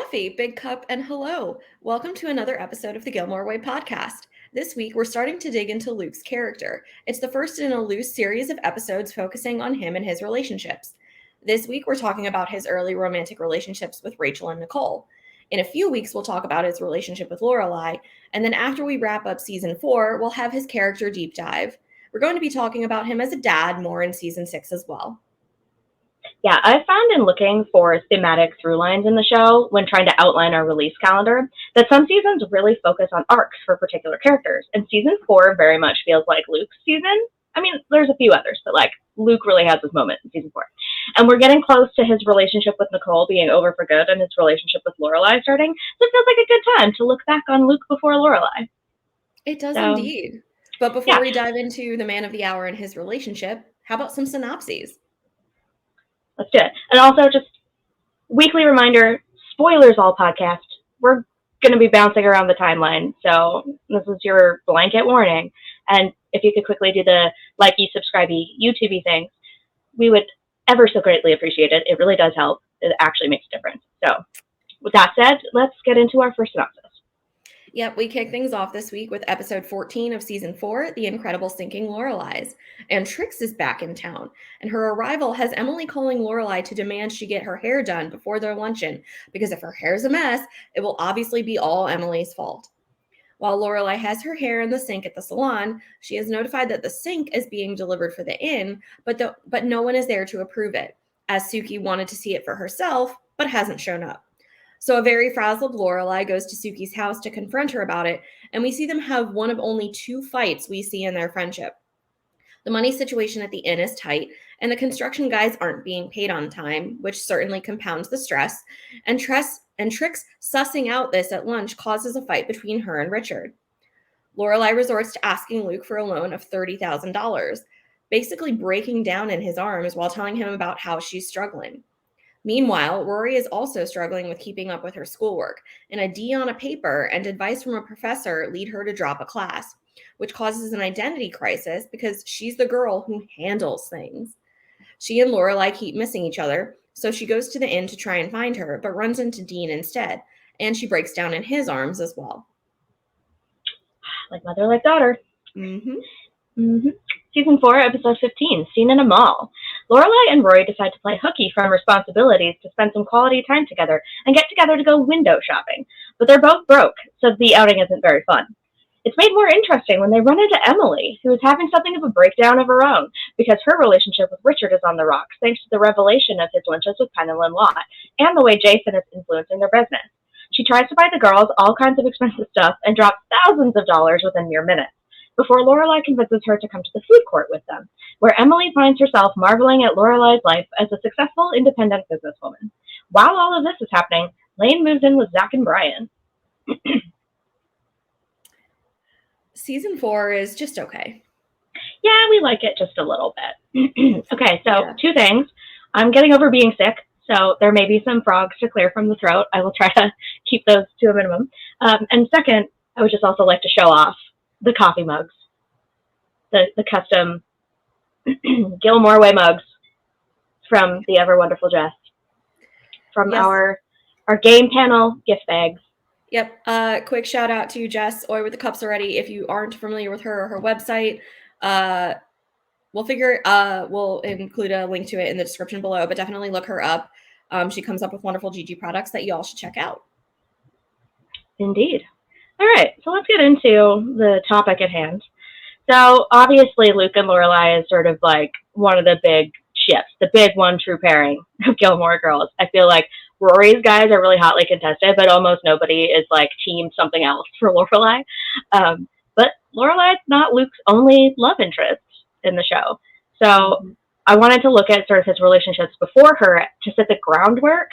coffee, big cup, and hello. Welcome to another episode of the Gilmore Way Podcast. This week, we're starting to dig into Luke's character. It's the first in a loose series of episodes focusing on him and his relationships. This week, we're talking about his early romantic relationships with Rachel and Nicole. In a few weeks, we'll talk about his relationship with Lorelai, and then after we wrap up season 4, we'll have his character deep dive. We're going to be talking about him as a dad more in season 6 as well. Yeah, I found in looking for thematic through lines in the show when trying to outline our release calendar that some seasons really focus on arcs for particular characters, and season 4 very much feels like Luke's season. I mean, there's a few others, but Luke really has his moment in season 4. And we're getting close to his relationship with Nicole being over for good and his relationship with Lorelai starting, so it feels like a good time to look back on Luke before Lorelai. It does indeed. But before we dive into the man of the hour and his relationship, how about some synopses? Let's do it. And also, just weekly reminder, spoilers all podcast. We're going to be bouncing around the timeline, so this is your blanket warning. And if you could quickly do the likey, subscribey, YouTubey things, we would ever so greatly appreciate it. It really does help. It actually makes a difference. So with that said, let's get into our first synopsis. Yep, we kick things off this week with episode 14 of season 4, The Incredible Sinking Lorelais. And Trix is back in town, and her arrival has Emily calling Lorelai to demand she get her hair done before their luncheon, because if her hair's a mess, it will obviously be all Emily's fault. While Lorelai has her hair in the sink at the salon, she is notified that the sink is being delivered for the inn, but no one is there to approve it, as Suki wanted to see it for herself, but hasn't shown up. So a very frazzled Lorelai goes to Suki's house to confront her about it, and we see them have one of only 2 fights we see in their friendship. The money situation at the inn is tight, and the construction guys aren't being paid on time, which certainly compounds the stress, and Trix sussing out this at lunch causes a fight between her and Richard. Lorelai resorts to asking Luke for a loan of $30,000, basically breaking down in his arms while telling him about how she's struggling. Meanwhile, Rory is also struggling with keeping up with her schoolwork, and a D on a paper and advice from a professor lead her to drop a class, which causes an identity crisis because she's the girl who handles things. She and Lorelai keep missing each other, so she goes to the inn to try and find her, but runs into Dean instead, and she breaks down in his arms as well. Like mother, like daughter. Mm-hmm. Season 4, episode 15, Scene in a Mall. Lorelai and Rory decide to play hooky from responsibilities to spend some quality time together and get together to go window shopping. But they're both broke, so the outing isn't very fun. It's made more interesting when they run into Emily, who is having something of a breakdown of her own, because her relationship with Richard is on the rocks thanks to the revelation of his lunches with Penn and Lynn Lott, and the way Jason is influencing their business. She tries to buy the girls all kinds of expensive stuff and drops thousands of dollars within mere minutes, before Lorelai convinces her to come to the food court with them, where Emily finds herself marveling at Lorelai's life as a successful, independent businesswoman. While all of this is happening, Lane moves in with Zach and Brian. Season 4 is just okay. Yeah, we like it just a little bit. Okay, so 2 things. I'm getting over being sick, so there may be some frogs to clear from the throat. I will try to keep those to a minimum. And second, I would just also like to show off the coffee mugs, the custom Gilmore Way mugs from the ever wonderful Jess, from our game panel gift bags. Yep. Quick shout out to Jess, Oi with the Cups Already. If you aren't familiar with her or her website, we'll include a link to it in the description below, but definitely look her up. She comes up with wonderful GG products that you all should check out. Indeed. All right, so let's get into the topic at hand. So obviously Luke and Lorelai is sort of like one of the big ships, the big one true pairing of Gilmore Girls. I feel like Rory's guys are really hotly contested, but almost nobody is like team something else for Lorelai. But Lorelai's not Luke's only love interest in the show. So I wanted to look at sort of his relationships before her to set the groundwork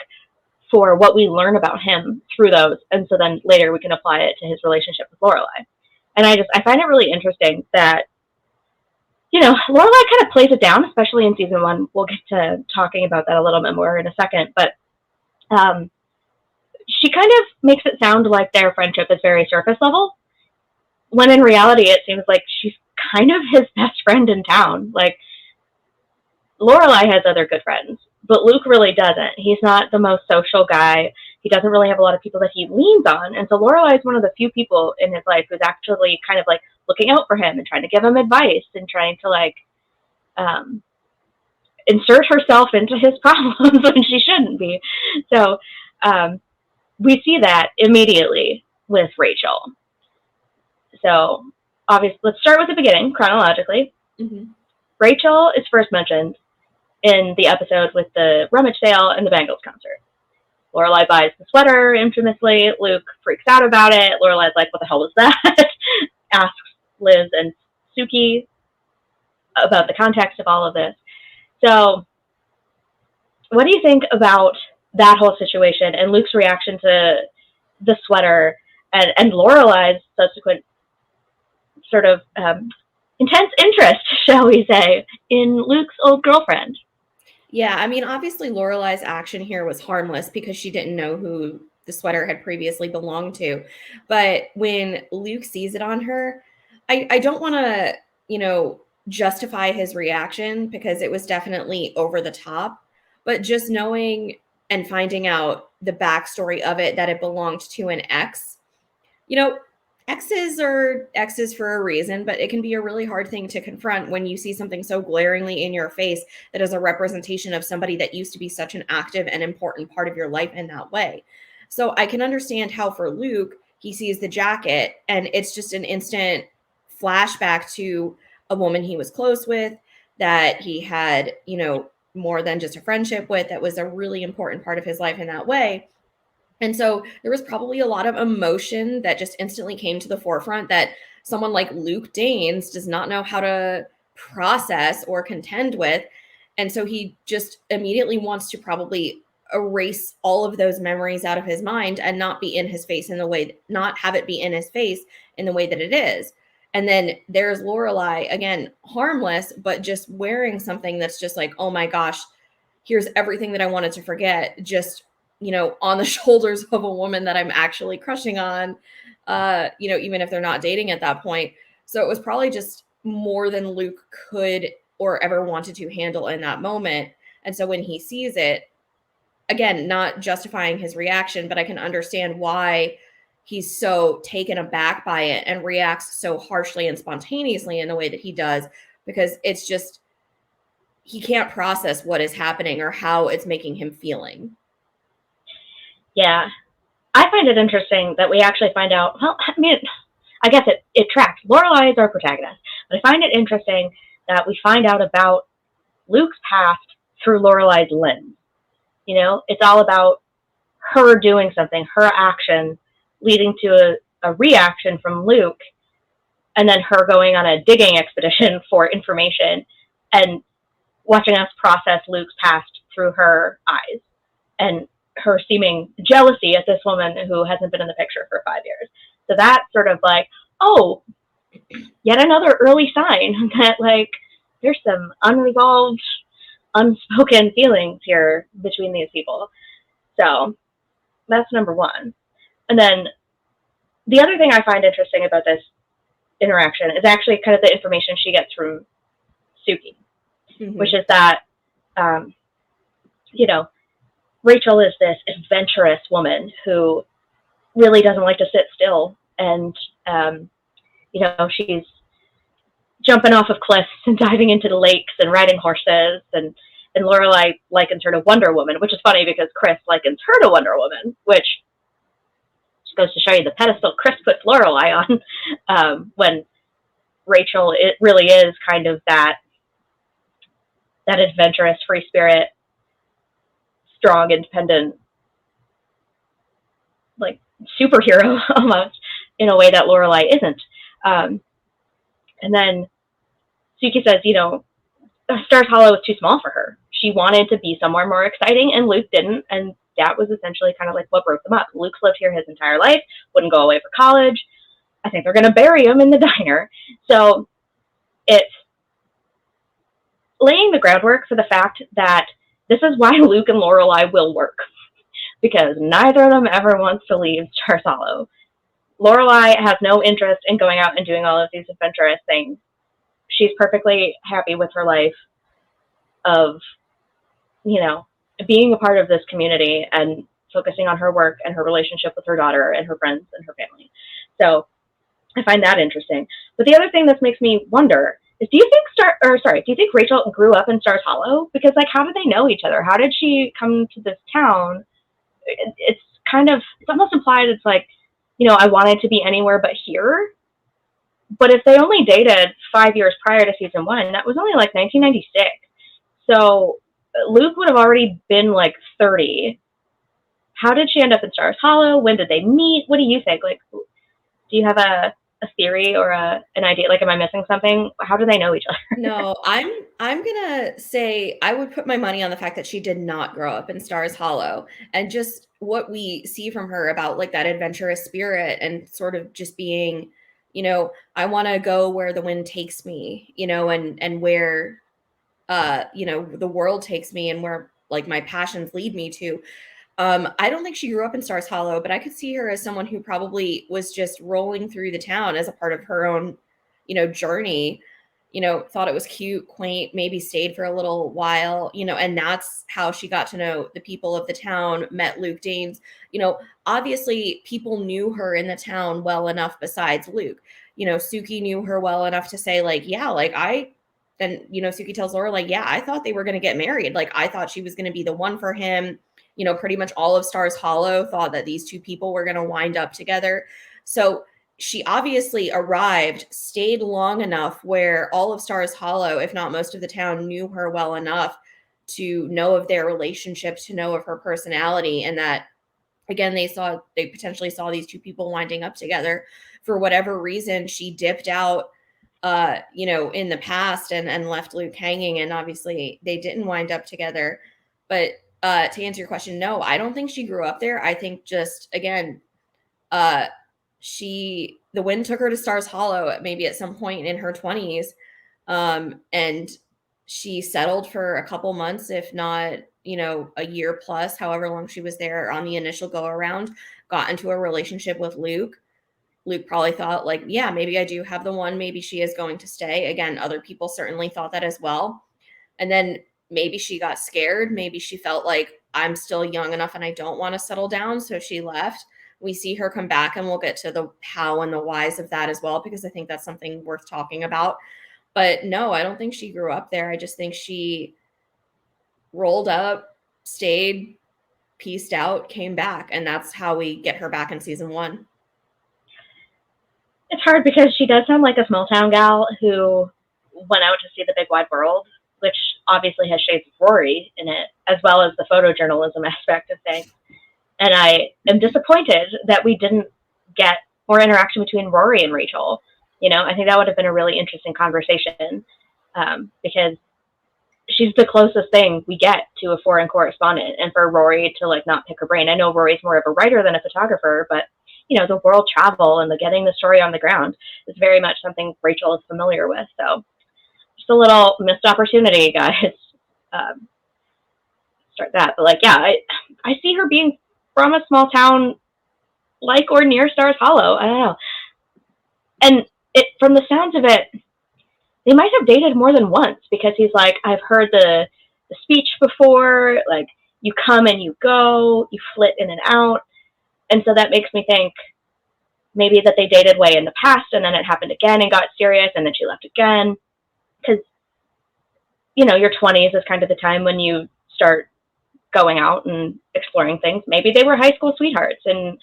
for what we learn about him through those, and so then later we can apply it to his relationship with Lorelai. And I find it really interesting that, Lorelai kind of plays it down, especially in season 1. We'll get to talking about that a little bit more in a second, but she kind of makes it sound like their friendship is very surface level, when in reality it seems like she's kind of his best friend in town. Like, Lorelai has other good friends, but Luke really doesn't. He's not the most social guy. he doesn't really have a lot of people that he leans on. And so Lorelai is one of the few people in his life who's actually kind of like looking out for him and trying to give him advice and trying to like insert herself into his problems when she shouldn't be. So we see that immediately with Rachel. So obviously, let's start with the beginning chronologically. Mm-hmm. Rachel is first mentioned in the episode with the rummage sale and the Bangles concert. Lorelai buys the sweater infamously. Luke freaks out about it. Lorelai's like, what the hell was that? Asks Liz and Suki about the context of all of this. So what do you think about that whole situation and Luke's reaction to the sweater and Lorelai's subsequent sort of intense interest, shall we say, in Luke's old girlfriend? Yeah, I mean, obviously Lorelai's action here was harmless because she didn't know who the sweater had previously belonged to. But when Luke sees it on her, I don't want to, justify his reaction because it was definitely over the top. But just knowing and finding out the backstory of it, that it belonged to an ex, exes are exes for a reason, but it can be a really hard thing to confront when you see something so glaringly in your face that is a representation of somebody that used to be such an active and important part of your life in that way. So I can understand how for Luke, he sees the jacket and it's just an instant flashback to a woman he was close with, that he had, more than just a friendship with, that was a really important part of his life in that way. And so there was probably a lot of emotion that just instantly came to the forefront that someone like Luke Danes does not know how to process or contend with. And so he just immediately wants to probably erase all of those memories out of his mind and not be in his face in the way, not have it be in his face in the way that it is. And then there's Lorelai, again, harmless, but just wearing something that's just like, oh my gosh, here's everything that I wanted to forget, just on the shoulders of a woman that I'm actually crushing on, even if they're not dating at that point. So it was probably just more than Luke could or ever wanted to handle in that moment. And so when he sees it, again, not justifying his reaction, but I can understand why he's so taken aback by it and reacts so harshly and spontaneously in the way that he does, because it's just, he can't process what is happening or how it's making him feeling. Yeah. I find it interesting that we actually find out, well, I mean, I guess it tracks. Lorelai is our protagonist. But I find it interesting that we find out about Luke's past through Lorelai's lens. It's all about her doing something, her action, leading to a reaction from Luke, and then her going on a digging expedition for information and watching us process Luke's past through her eyes and her seeming jealousy at this woman who hasn't been in the picture for 5 years. So that's sort of like, oh, yet another early sign that like there's some unresolved, unspoken feelings here between these people. So that's number one. And then the other thing I find interesting about this interaction is actually kind of the information she gets from Suki, which is that, Rachel is this adventurous woman who really doesn't like to sit still. And, she's jumping off of cliffs and diving into the lakes and riding horses. And Lorelai likens her to Wonder Woman, which is funny because Chris likens her to Wonder Woman, which just goes to show you the pedestal Chris puts Lorelai on, when Rachel, it really is kind of that adventurous, free spirit, strong, independent, like superhero almost, in a way that Lorelai isn't. And then Suki says, Stars Hollow is too small for her. She wanted to be somewhere more exciting, and Luke didn't, and that was essentially kind of like what broke them up. Luke's lived here his entire life, wouldn't go away for college. I think they're going to bury him in the diner. So it's laying the groundwork for the fact that this is why Luke and Lorelai will work, because neither of them ever wants to leave Stars Hollow. Lorelai has no interest in going out and doing all of these adventurous things. She's perfectly happy with her life of, being a part of this community and focusing on her work and her relationship with her daughter and her friends and her family. So I find that interesting. But the other thing that makes me wonder is, do you think Rachel grew up in Stars Hollow? Because like, how did they know each other? How did she come to this town? It's almost implied. It's like, I wanted to be anywhere but here. But if they only dated 5 years prior to season 1, that was only like 1996. So Luke would have already been like 30. How did she end up in Stars Hollow? When did they meet? What do you think? Like, do you have a theory or an idea? Like, am I missing something? How do they know each other? No, I'm gonna say I would put my money on the fact that she did not grow up in Stars Hollow, and just what we see from her about like that adventurous spirit and sort of just being, I want to go where the wind takes me, and where the world takes me and where like my passions lead me to. I don't think she grew up in Stars Hollow, but I could see her as someone who probably was just rolling through the town as a part of her own, journey, thought it was cute, quaint, maybe stayed for a little while, and that's how she got to know the people of the town, met Luke Danes. Obviously people knew her in the town well enough besides Luke. Suki knew her well enough to say like, yeah, like Suki tells Laura, like, yeah, I thought they were going to get married. Like, I thought she was going to be the one for him. Pretty much all of Stars Hollow thought that these two people were going to wind up together. So she obviously arrived, stayed long enough where all of Stars Hollow, if not most of the town, knew her well enough to know of their relationship, to know of her personality, and that, again, they potentially saw these two people winding up together. For whatever reason, she dipped out, in the past and left Luke hanging, and obviously they didn't wind up together. But to answer your question, no, I don't think she grew up there. I think just, again, the wind took her to Stars Hollow maybe at some point in her 20s. And she settled for a couple months, if not, a year plus, however long she was there on the initial go around, got into a relationship with Luke. Luke probably thought like, yeah, maybe I do have the one. Maybe she is going to stay. Again, other people certainly thought that as well. And then maybe she got scared. Maybe she felt like, I'm still young enough and I don't want to settle down. So she left. We see her come back, and we'll get to the how and the whys of that as well, because I think that's something worth talking about. But no, I don't think she grew up there. I just think she rolled up, stayed, pieced out, came back. And that's how we get her back in season 1. It's hard because she does sound like a small town gal who went out to see the big wide world, which obviously has shades of Rory in it, as well as the photojournalism aspect of things. And I am disappointed that we didn't get more interaction between Rory and Rachel. I think that would have been a really interesting conversation, because she's the closest thing we get to a foreign correspondent. And for Rory to like not pick her brain, I know Rory's more of a writer than a photographer, but the world travel and the getting the story on the ground is very much something Rachel is familiar with. So just a little missed opportunity, guys. Start that. But like, yeah, I see her being from a small town like or near Stars Hollow. I don't know. And from the sounds of it, they might have dated more than once, because he's like, I've heard the speech before, like, you come and you go, you flit in and out. And so that makes me think maybe that they dated way in the past, and then it happened again and got serious, and then she left again. Because, your 20s is kind of the time when you start going out and exploring things. Maybe they were high school sweethearts, and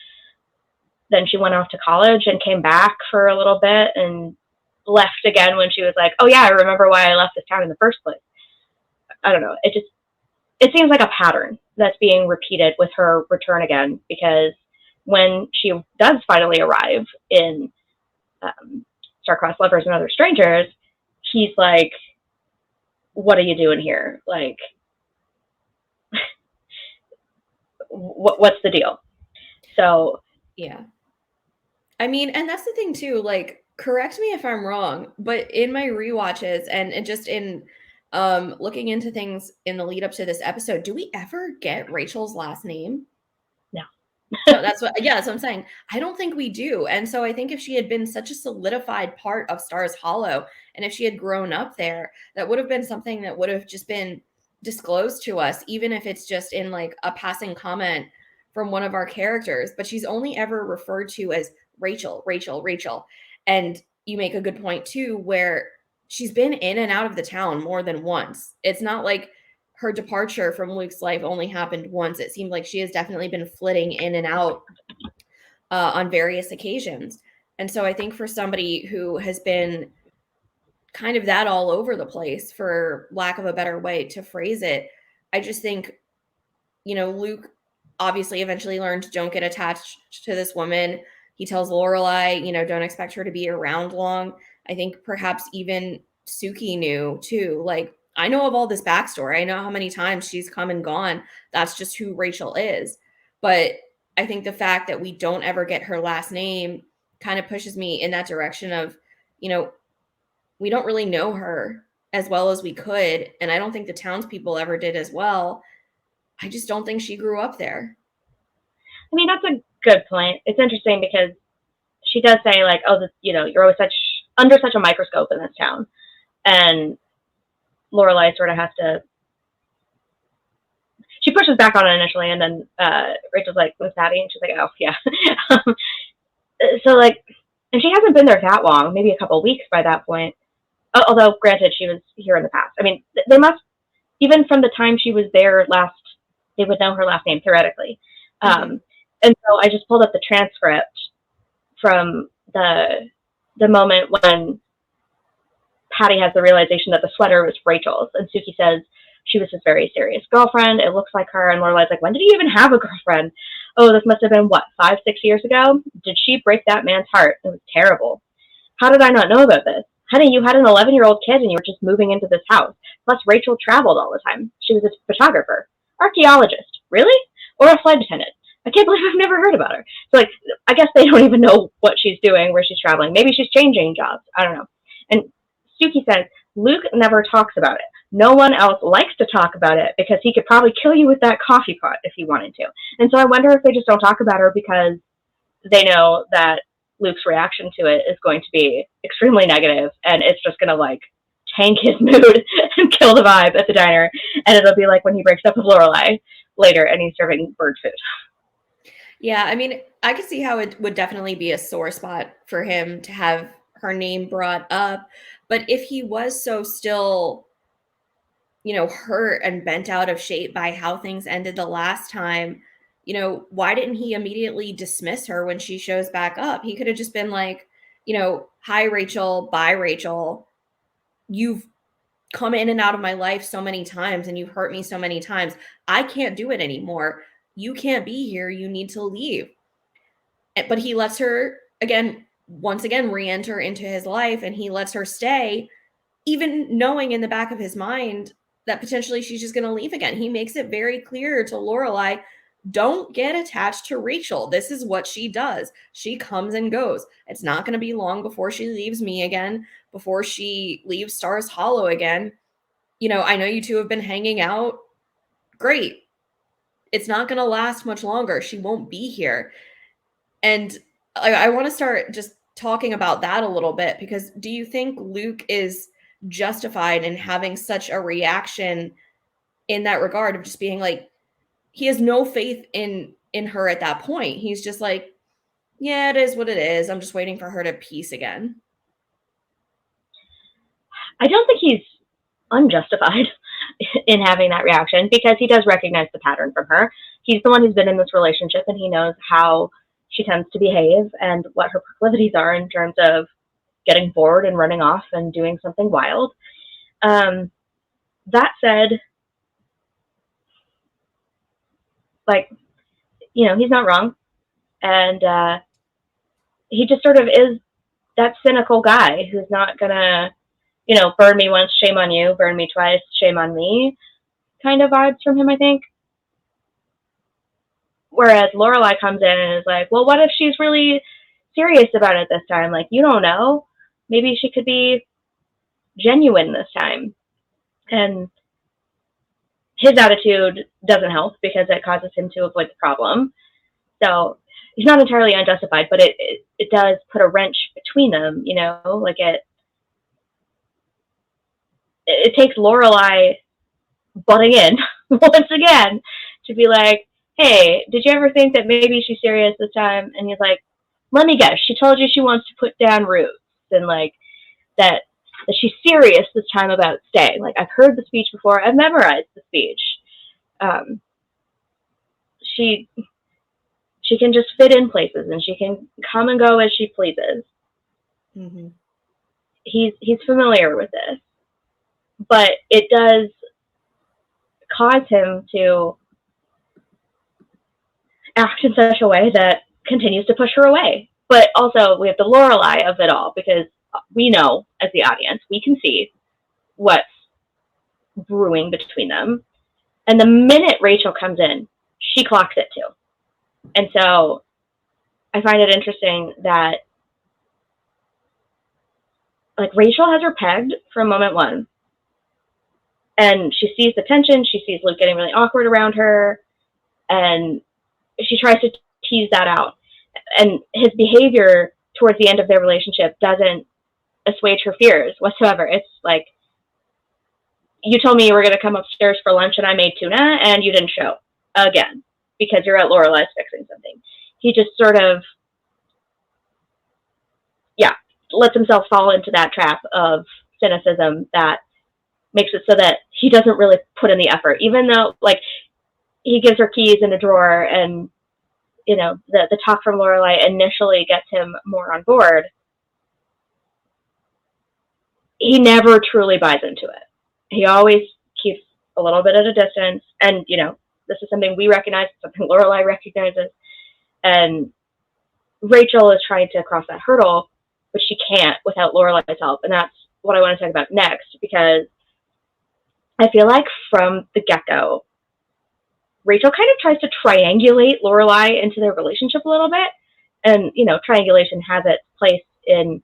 then she went off to college and came back for a little bit and left again when she was like, oh yeah, I remember why I left this town in the first place. I don't know. It seems like a pattern that's being repeated with her return again, because when she does finally arrive in Star-Crossed Lovers and Other Strangers, he's like, what are you doing here? Like, what's the deal? So yeah, I mean, and that's the thing too, like, correct me if I'm wrong, but in my rewatches and just in looking into things in the lead up to this episode, do we ever get Rachel's last name? No. So that's what I'm saying. I don't think we do. And so I think if she had been such a solidified part of Stars Hollow, and if she had grown up there, that would have been something that would have just been disclosed to us, even if it's just in like a passing comment from one of our characters, but she's only ever referred to as Rachel, Rachel, Rachel. And you make a good point too, where she's been in and out of the town more than once. It's not like her departure from Luke's life only happened once. It seemed like she has definitely been flitting in and out on various occasions. And so I think for somebody who has been kind of that all over the place, for lack of a better way to phrase it, I just think, Luke obviously eventually learned, don't get attached to this woman. He tells Lorelai, don't expect her to be around long. I think perhaps even Suki knew too. Like, I know of all this backstory. I know how many times she's come and gone. That's just who Rachel is. But I think the fact that we don't ever get her last name kind of pushes me in that direction of, we don't really know her as well as we could. And I don't think the townspeople ever did as well. I just don't think she grew up there. I mean, that's a good point. It's interesting because she does say, like, oh, you're always under such a microscope in this town. And Lorelai sort of has to, she pushes back on it initially, and then Rachel's like, "What's Patty?" And she's like, "Oh, yeah." So, like, and she hasn't been there that long, maybe a couple of weeks by that point. Although, granted, she was here in the past. I mean, they must, even from the time she was there last, they would know her last name, theoretically. Mm-hmm. And so I just pulled up the transcript from the moment when Patty has the realization that the sweater was Rachel's. And Suki says she was his very serious girlfriend. It looks like her. And Lorelai's like, when did he even have a girlfriend? Oh, this must have been, 5, 6 years ago? Did she break that man's heart? It was terrible. How did I not know about this? Honey, you had an 11-year-old kid and you were just moving into this house. Plus, Rachel traveled all the time. She was a photographer. Archaeologist. Really? Or a flight attendant. I can't believe I've never heard about her. So, like, I guess they don't even know what she's doing, where she's traveling. Maybe she's changing jobs. I don't know. And Suki says, Luke never talks about it. No one else likes to talk about it because he could probably kill you with that coffee pot if he wanted to. And so I wonder if they just don't talk about her because they know that Luke's reaction to it is going to be extremely negative, and it's just going to, like, tank his mood and kill the vibe at the diner. And it'll be like when he breaks up with Lorelai later and he's serving bird food. Yeah, I mean, I could see how it would definitely be a sore spot for him to have her name brought up. But if he was so still, hurt and bent out of shape by how things ended the last time, why didn't he immediately dismiss her when she shows back up? He could have just been like, hi, Rachel, bye, Rachel. You've come in and out of my life so many times and you've hurt me so many times. I can't do it anymore. You can't be here. You need to leave. But he lets her, once again, re-enter into his life, and he lets her stay, even knowing in the back of his mind that potentially she's just going to leave again. He makes it very clear to Lorelai, don't get attached to Rachel. This is what she does. She comes and goes. It's not going to be long before she leaves me again, before she leaves Stars Hollow again. I know you two have been hanging out. Great. It's not going to last much longer. She won't be here. And I want to start just talking about that a little bit, because do you think Luke is justified in having such a reaction in that regard of just being like, he has no faith in her at that point? He's just like, yeah, it is what it is. I'm just waiting for her to peace again. I don't think he's unjustified in having that reaction, because he does recognize the pattern from her. He's the one who's been in this relationship, and he knows how she tends to behave and what her proclivities are in terms of getting bored and running off and doing something wild. That said, like, he's not wrong. And he just sort of is that cynical guy who's not gonna, burn me once, shame on you, burn me twice, shame on me kind of vibes from him, I think. Whereas Lorelai comes in and is like, well, what if she's really serious about it this time? Like, you don't know. Maybe she could be genuine this time. And his attitude doesn't help because it causes him to avoid the problem. So he's not entirely unjustified, but it does put a wrench between them, like it takes Lorelai butting in once again to be like, hey, did you ever think that maybe she's serious this time? And he's like, let me guess, she told you she wants to put down roots and like that she's serious this time about staying. Like, I've heard the speech before, I've memorized the speech. She can just fit in places and she can come and go as she pleases. Mm-hmm. He's familiar with this, but it does cause him to act in such a way that continues to push her away. But also, we have the Lorelai of it all, because we know, as the audience, we can see what's brewing between them. And the minute Rachel comes in, she clocks it too. And so I find it interesting that, like, Rachel has her pegged from moment one. And she sees the tension, she sees Luke getting really awkward around her, and she tries to tease that out. And his behavior towards the end of their relationship doesn't assuage her fears whatsoever. It's like, you told me you were going to come upstairs for lunch and I made tuna and you didn't show again because you're at Lorelai's fixing something. He just sort of, lets himself fall into that trap of cynicism that makes it so that he doesn't really put in the effort, even though, like, he gives her keys in a drawer and, you know, the talk from Lorelai initially gets him more on board. He never truly buys into it. He always keeps a little bit at a distance. And, you know, this is something we recognize, something Lorelai recognizes. And Rachel is trying to cross that hurdle, but she can't without Lorelai's help. And that's what I want to talk about next, because I feel like from the get-go, Rachel kind of tries to triangulate Lorelai into their relationship a little bit. And, you know, triangulation has its place in,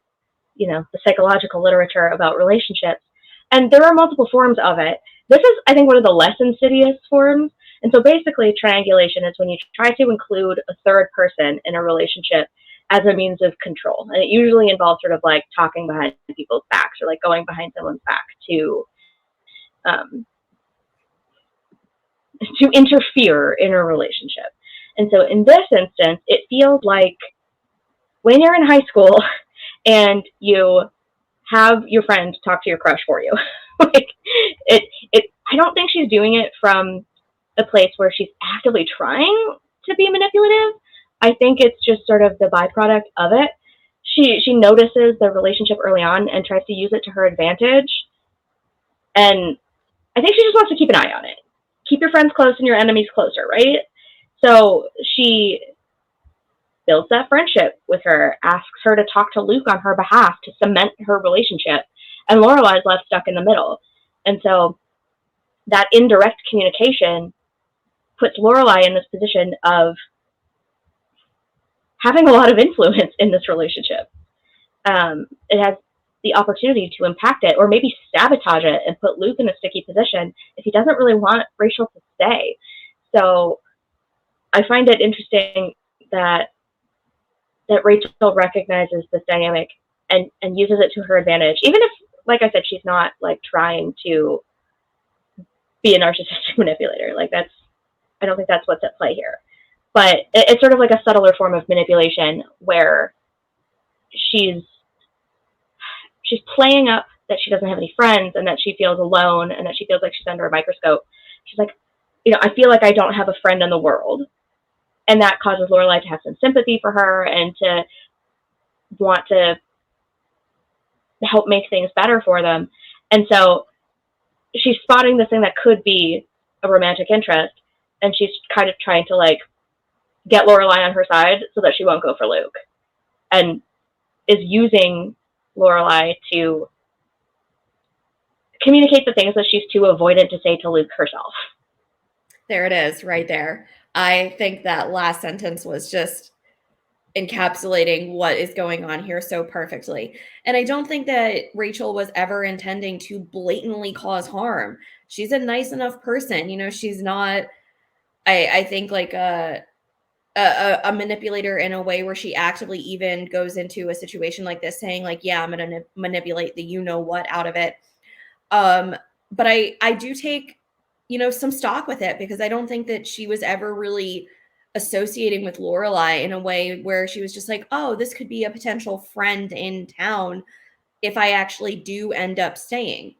you know, the psychological literature about relationships. And there are multiple forms of it. This is, I think, one of the less insidious forms. And so basically, triangulation is when you try to include a third person in a relationship as a means of control. And it usually involves sort of like talking behind people's backs or like going behind someone's back to interfere in a relationship. And so in this instance, it feels like when you're in high school and you have your friend talk to your crush for you. Like, I don't think she's doing it from a place where she's actively trying to be manipulative. I think it's just sort of the byproduct of it. She notices the relationship early on and tries to use it to her advantage. And I think she just wants to keep an eye on it. Keep your friends close and your enemies closer, right? So she builds that friendship with her, asks her to talk to Luke on her behalf to cement her relationship, and Lorelai's left stuck in the middle. And so that indirect communication puts Lorelai in this position of having a lot of influence in this relationship. It has the opportunity to impact it or maybe sabotage it and put Luke in a sticky position if he doesn't really want Rachel to stay. So I find it interesting that Rachel recognizes this dynamic and uses it to her advantage, even if, like I said, she's not like trying to be a narcissistic manipulator. Like, I don't think that's what's at play here. But it's sort of like a subtler form of manipulation where she's playing up that she doesn't have any friends and that she feels alone and that she feels like she's under a microscope. She's like, you know, I feel like I don't have a friend in the world. And that causes Lorelai to have some sympathy for her and to want to help make things better for them. And so she's spotting this thing that could be a romantic interest, and she's kind of trying to like get Lorelai on her side so that she won't go for Luke, and is using Lorelai to communicate the things that she's too avoidant to say to Luke herself. There it is, right there. I think that last sentence was just encapsulating what is going on here so perfectly. And I don't think that Rachel was ever intending to blatantly cause harm. She's a nice enough person. You know, she's not, I think, like a manipulator in a way where she actively even goes into a situation like this saying like, yeah, I'm going to manipulate the you know what out of it. But I do take some stock with it, because I don't think that she was ever really associating with Lorelai in a way where she was just like, oh, this could be a potential friend in town if I actually do end up staying.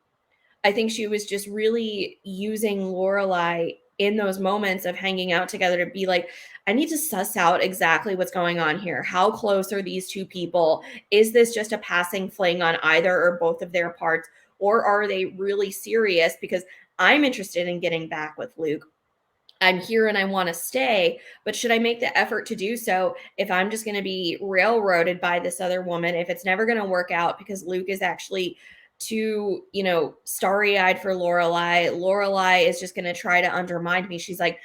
I think she was just really using Lorelai in those moments of hanging out together to be like, I need to suss out exactly what's going on here. How close are these two people? Is this just a passing fling on either or both of their parts? Or are they really serious? Because I'm interested in getting back with Luke. I'm here and I want to stay, but should I make the effort to do so if I'm just going to be railroaded by this other woman, if it's never going to work out because Luke is actually too, starry-eyed for Lorelai. Lorelai is just going to try to undermine me. She's like,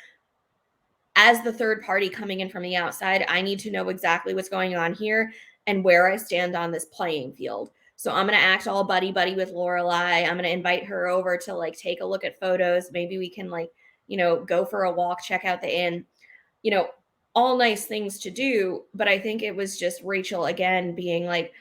as the third party coming in from the outside, I need to know exactly what's going on here and where I stand on this playing field. So I'm going to act all buddy-buddy with Lorelai. I'm going to invite her over to like take a look at photos. Maybe we can go for a walk, check out the inn, all nice things to do. But I think it was just Rachel again being like,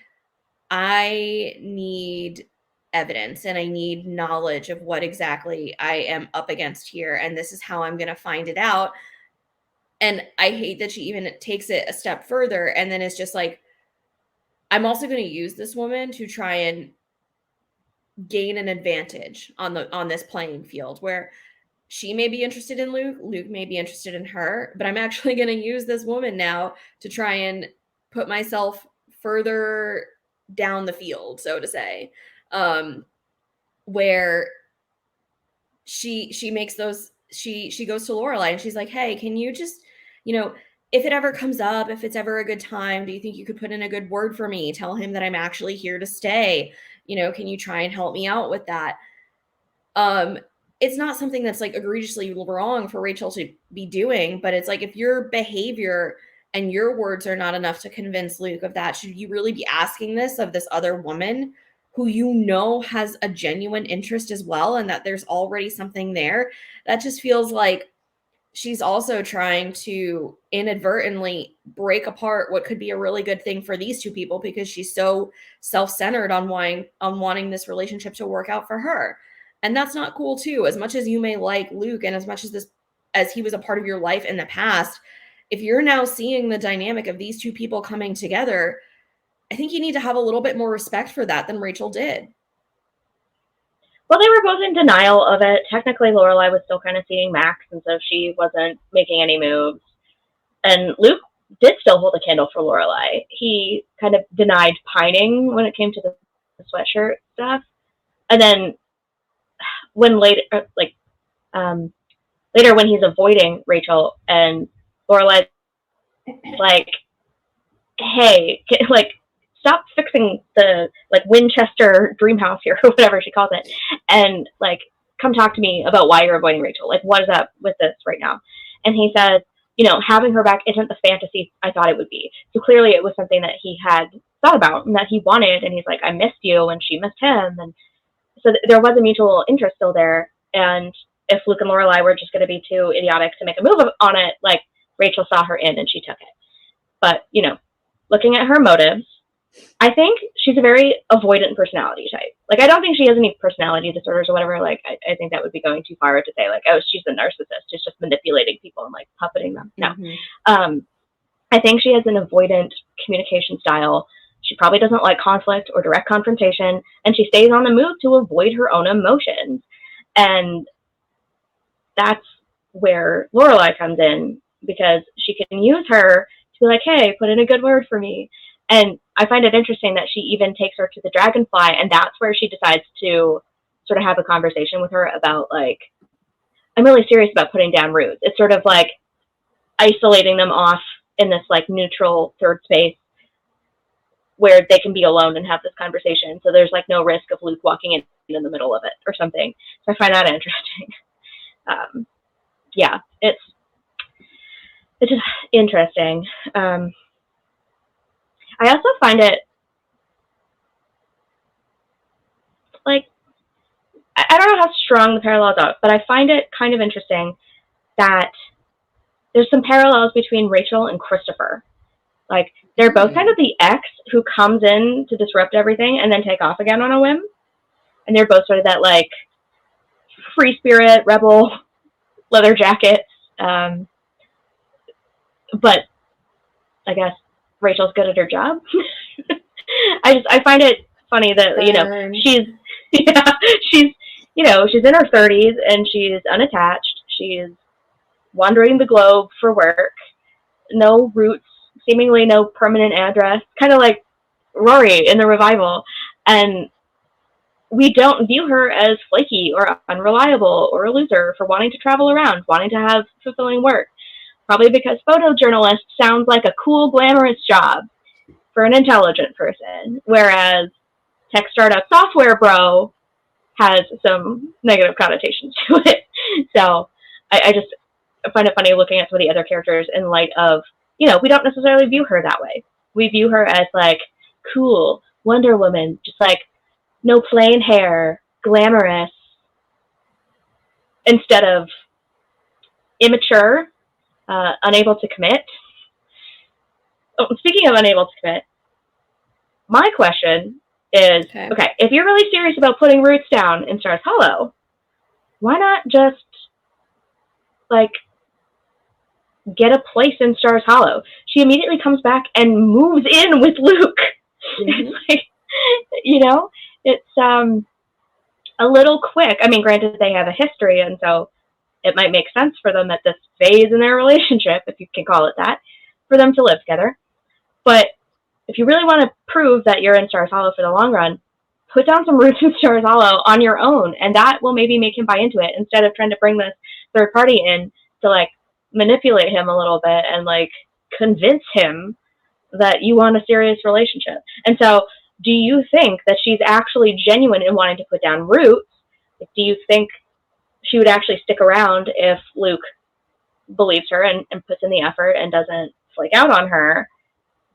I need evidence and I need knowledge of what exactly I am up against here. And this is how I'm going to find it out. And I hate that she even takes it a step further and then is just like, I'm also going to use this woman to try and gain an advantage on this playing field where she may be interested in Luke, Luke may be interested in her, but I'm actually going to use this woman now to try and put myself further down the field, so to say, where she makes those, she goes to Lorelai and she's like, hey, can you just, if it ever comes up, if it's ever a good time, do you think you could put in a good word for me? Tell him that I'm actually here to stay. Can you try and help me out with that? It's not something that's like egregiously wrong for Rachel to be doing, but it's like, if your behavior and your words are not enough to convince Luke of that, should you really be asking this of this other woman who has a genuine interest as well, and that there's already something there? That just feels like she's also trying to inadvertently break apart what could be a really good thing for these two people because she's so self-centered on wanting this relationship to work out for her. And that's not cool too. As much as you may like Luke and as much as he was a part of your life in the past, if you're now seeing the dynamic of these two people coming together, I think you need to have a little bit more respect for that than Rachel did. Well, they were both in denial of it. Technically, Lorelai was still kind of seeing Max, and so she wasn't making any moves. And Luke did still hold a candle for Lorelai. He kind of denied pining when it came to the sweatshirt stuff. And then when later when he's avoiding Rachel and Lorelai's like, hey, stop fixing the Winchester dream house here or whatever she calls it, and come talk to me about why you're avoiding Rachel. What is up with this right now? And he says, having her back isn't the fantasy I thought it would be. So clearly it was something that he had thought about and that he wanted, and he's like, I missed you, and she missed him, and so there was a mutual interest still there. And if Luke and Lorelai were just going to be too idiotic to make a move on it, Rachel saw her in and she took it. But, looking at her motives, I think she's a very avoidant personality type. I don't think she has any personality disorders or whatever. I think that would be going too far to say, oh, she's a narcissist. She's just manipulating people and, puppeting them. No. Mm-hmm. I think she has an avoidant communication style. She probably doesn't like conflict or direct confrontation, and she stays on the move to avoid her own emotions. And that's where Lorelai comes in, because she can use her to be like, hey, put in a good word for me. And I find it interesting that she even takes her to the Dragonfly, and that's where she decides to sort of have a conversation with her about, I'm really serious about putting down roots. It's sort of isolating them off in this, neutral third space where they can be alone and have this conversation. So there's, no risk of Luke walking in the middle of it or something. So I find that interesting. Yeah, it's just interesting. I also find it I don't know how strong the parallels are, but I find it kind of interesting that there's some parallels between Rachel and Christopher. They're both kind of the ex who comes in to disrupt everything and then take off again on a whim. And they're both sort of that free spirit, rebel, leather jackets. But I guess Rachel's good at her job. I find it funny that, she's, she's in her 30s and she's unattached. She's wandering the globe for work. No roots, seemingly no permanent address, kind of like Rory in the revival. And we don't view her as flaky or unreliable or a loser for wanting to travel around, wanting to have fulfilling work. Probably because photojournalist sounds like a cool, glamorous job for an intelligent person, whereas tech startup software bro has some negative connotations to it. So I just find it funny looking at some of the other characters in light of, we don't necessarily view her that way. We view her as like cool Wonder Woman, just like no plain hair, glamorous, instead of immature, unable to commit. Oh, speaking of unable to commit, my question is, okay, if you're really serious about putting roots down in Stars Hollow, why not just, get a place in Stars Hollow? She immediately comes back and moves in with Luke. Mm-hmm. It's a little quick. I mean, granted, they have a history, and so it might make sense for them at this phase in their relationship, if you can call it that, for them to live together. But if you really want to prove that you're in Stars Hollow for the long run, put down some roots in Stars Hollow on your own, and that will maybe make him buy into it, instead of trying to bring this third party in to, manipulate him a little bit and, convince him that you want a serious relationship. And so, do you think that she's actually genuine in wanting to put down roots? Do you think she would actually stick around if Luke believes her and puts in the effort and doesn't flake out on her?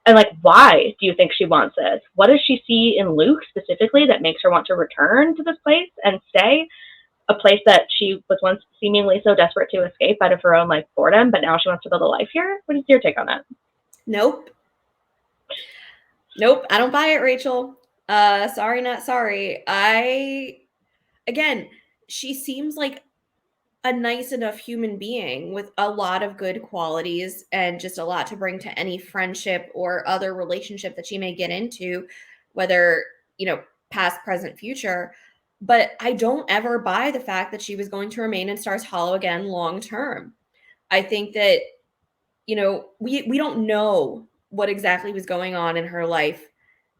And why do you think she wants this? What does she see in Luke specifically that makes her want to return to this place and stay? A place that she was once seemingly so desperate to escape out of her own boredom, but now she wants to build a life here? What is your take on that? Nope, I don't buy it, Rachel. Sorry, not sorry. Again, she seems like a nice enough human being with a lot of good qualities and just a lot to bring to any friendship or other relationship that she may get into, whether, past, present, future. But I don't ever buy the fact that she was going to remain in Stars Hollow again long term. I think that, we don't know what exactly was going on in her life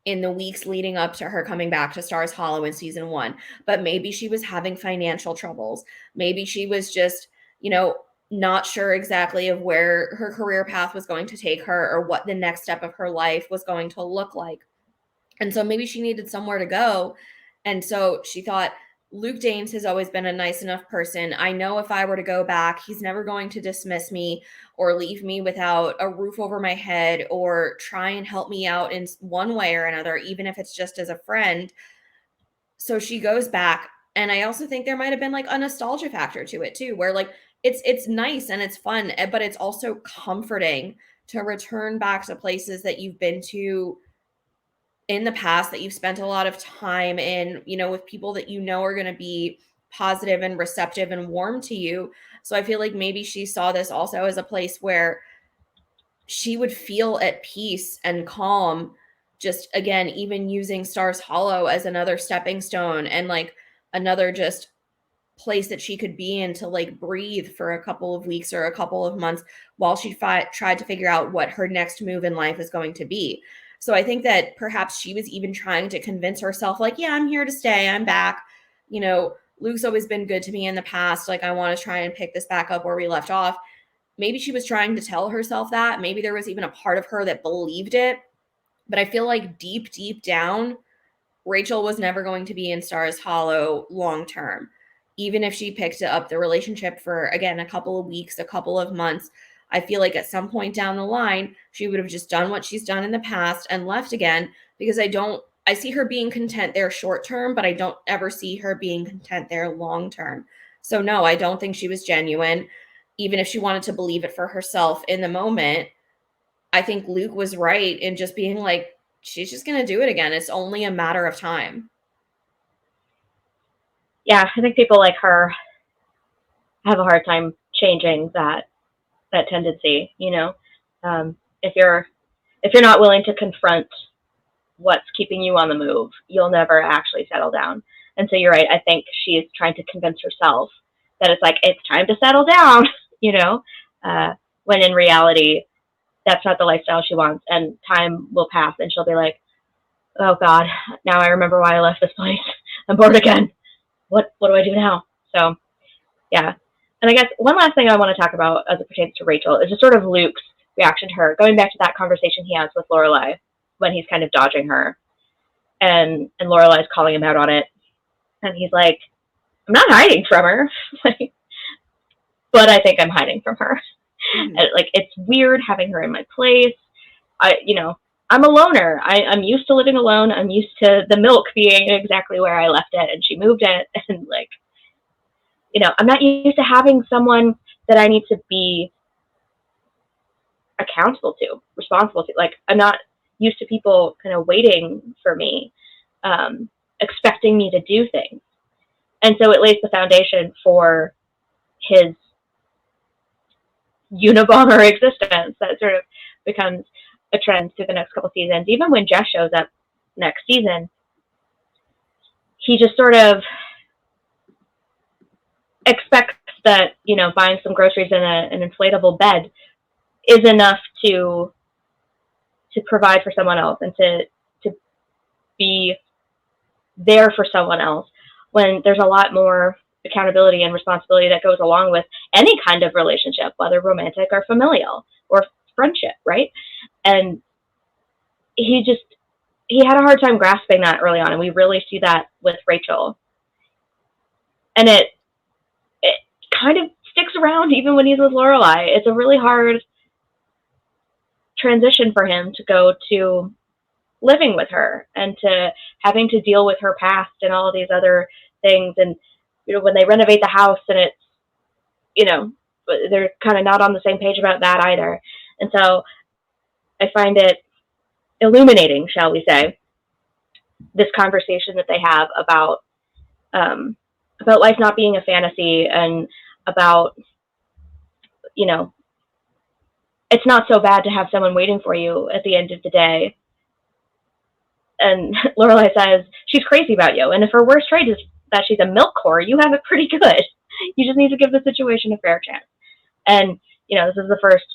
in the weeks leading up to her coming back to Stars Hollow in season 1. But maybe she was having financial troubles. Maybe she was just, not sure exactly of where her career path was going to take her or what the next step of her life was going to look like. And so maybe she needed somewhere to go. And so she thought, Luke Danes has always been a nice enough person. I know if I were to go back, he's never going to dismiss me or leave me without a roof over my head or try and help me out in one way or another, even if it's just as a friend. So she goes back. And I also think there might have been a nostalgia factor to it too, where it's nice and it's fun, but it's also comforting to return back to places that you've been to in the past, that you've spent a lot of time in, with people that are going to be positive and receptive and warm to you. So I feel like maybe she saw this also as a place where she would feel at peace and calm, just again, even using Stars Hollow as another stepping stone and another just place that she could be in to breathe for a couple of weeks or a couple of months while she tried to figure out what her next move in life is going to be. So I think that perhaps she was even trying to convince herself, yeah, I'm here to stay. I'm back. Luke's always been good to me in the past. I want to try and pick this back up where we left off. Maybe she was trying to tell herself that. Maybe there was even a part of her that believed it. But I feel like deep, deep down, Rachel was never going to be in Stars Hollow long term. Even if she picked up the relationship for, again, a couple of weeks, a couple of months, I feel like at some point down the line, she would have just done what she's done in the past and left again, because I see her being content there short term, but I don't ever see her being content there long term. So no, I don't think she was genuine, even if she wanted to believe it for herself in the moment. I think Luke was right in just being she's just going to do it again. It's only a matter of time. Yeah, I think people like her have a hard time changing that tendency, if you're not willing to confront what's keeping you on the move, you'll never actually settle down. And so you're right. I think she's trying to convince herself that it's like, it's time to settle down, when in reality, that's not the lifestyle she wants. And time will pass and she'll be like, oh God, now I remember why I left this place. I'm bored again. What do I do now? So, yeah. And I guess one last thing I want to talk about as it pertains to Rachel is just sort of Luke's reaction to her, going back to that conversation he has with Lorelai when he's kind of dodging her, and Lorelai's calling him out on it, and he's like, I'm not hiding from her, but I think I'm hiding from her. Mm-hmm. And, it's weird having her in my place. I'm a loner. I'm used to living alone. I'm used to the milk being exactly where I left it, and she moved it, and I'm not used to having someone that I need to be accountable to, responsible to. I'm not used to people kind of waiting for me, expecting me to do things. And so it lays the foundation for his Unabomber existence that sort of becomes a trend through the next couple seasons. Even when Jess shows up next season, he just sort of expects that, buying some groceries in an inflatable bed is enough to provide for someone else and to be there for someone else, when there's a lot more accountability and responsibility that goes along with any kind of relationship, whether romantic or familial or friendship, right? And he had a hard time grasping that early on, and we really see that with Rachel. And it kind of sticks around even when he's with Lorelai. It's a really hard transition for him to go to living with her and to having to deal with her past and all of these other things. And when they renovate the house, and it's they're kind of not on the same page about that either. And so I find it illuminating, shall we say, this conversation that they have about life not being a fantasy, and about it's not so bad to have someone waiting for you at the end of the day. And Lorelai says she's crazy about you, and if her worst trait is that she's a milk whore, you have it pretty good. You just need to give the situation a fair chance. And this is the first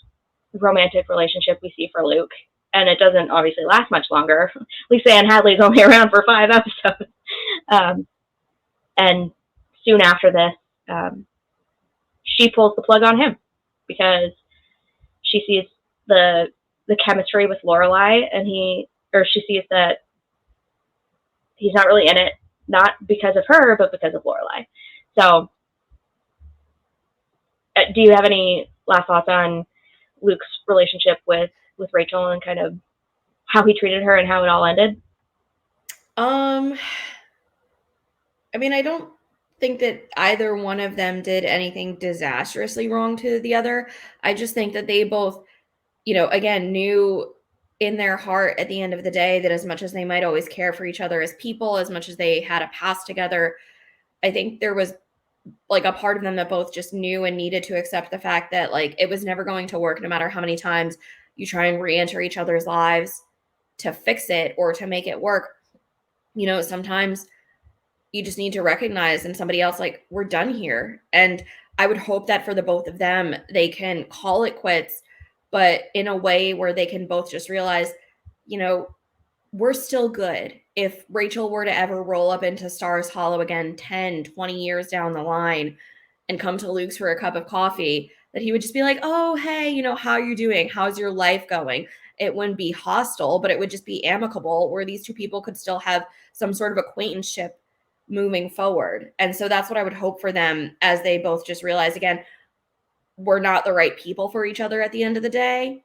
romantic relationship we see for Luke, and it doesn't obviously last much longer. Lisa Ann Hadley's only around for 5 episodes, and soon after this, she pulls the plug on him because she sees the chemistry with Lorelai, and she sees that he's not really in it, not because of her, but because of Lorelai. So, do you have any last thoughts on Luke's relationship with Rachel and kind of how he treated her and how it all ended? I mean, I don't think that either one of them did anything disastrously wrong to the other. I just think that they both, again, knew in their heart at the end of the day that as much as they might always care for each other as people, as much as they had a past together, I think there was a part of them that both just knew and needed to accept the fact that it was never going to work, no matter how many times you try and re-enter each other's lives to fix it or to make it work. Sometimes you just need to recognize in somebody else, we're done here. And I would hope that for the both of them, they can call it quits, but in a way where they can both just realize, we're still good. If Rachel were to ever roll up into Stars Hollow again 10, 20 years down the line and come to Luke's for a cup of coffee, that he would just be like, oh, hey, how are you doing? How's your life going? It wouldn't be hostile, but it would just be amicable, where these two people could still have some sort of acquaintanceship moving forward. And so that's what I would hope for them, as they both just realize, again, we're not the right people for each other at the end of the day,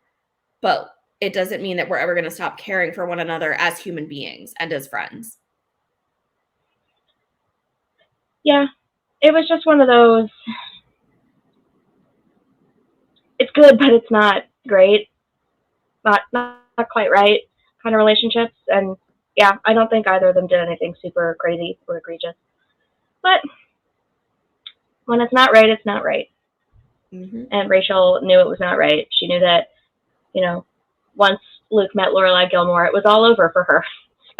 but it doesn't mean that we're ever going to stop caring for one another as human beings and as friends. Yeah, it was just one of those, it's good, but it's not great, not quite right kind of relationships. And yeah, I don't think either of them did anything super crazy or egregious. But when it's not right, it's not right. Mm-hmm. And Rachel knew it was not right. She knew that, once Luke met Lorelai Gilmore, it was all over for her.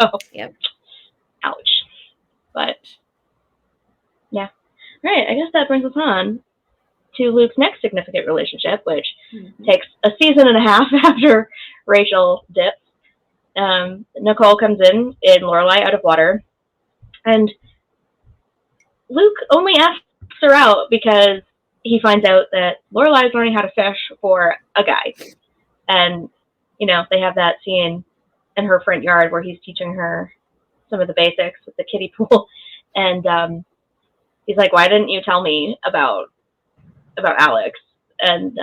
So, Yep. Ouch. But, yeah. All right, I guess that brings us on to Luke's next significant relationship, which takes a season and a half after Rachel dips. Nicole comes in Lorelai out of water, and Luke only asks her out because he finds out that Lorelai is learning how to fish for a guy. And, they have that scene in her front yard where he's teaching her some of the basics with the kiddie pool. And he's like, why didn't you tell me about Alex? And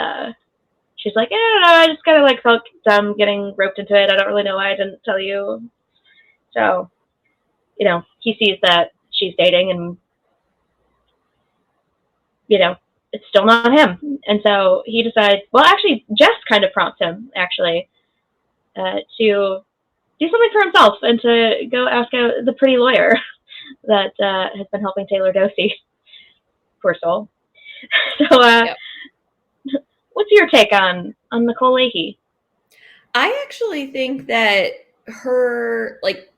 she's like, I don't know, I just kind of felt dumb getting roped into it. I don't really know why I didn't tell you. So, he sees that she's dating and, it's still not him. And so he decides, well, actually, Jess kind of prompts him, actually, to do something for himself and to go ask out the pretty lawyer that has been helping Taylor Dosey. Poor soul. So, Yep. What's your take on Nicole Leahy? I actually think that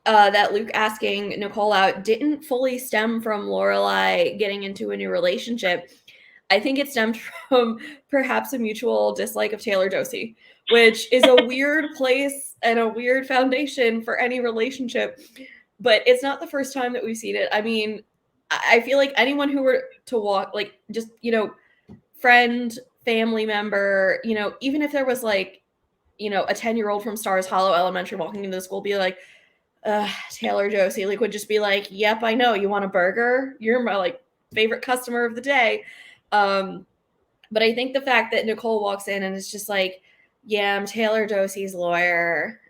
that Luke asking Nicole out didn't fully stem from Lorelai getting into a new relationship. I think it stemmed from perhaps a mutual dislike of Taylor Dosey, which is a weird place and a weird foundation for any relationship. But it's not the first time that we've seen it. I mean, I feel like anyone who were to walk, just, friend, family member, even if there was a 10-year-old from Stars Hollow Elementary walking into the school, be like, Taylor Dosey, would just be like, yep, I know, you want a burger? You're my favorite customer of the day. But I think the fact that Nicole walks in and is just like, yeah, I'm Taylor Dosey's lawyer.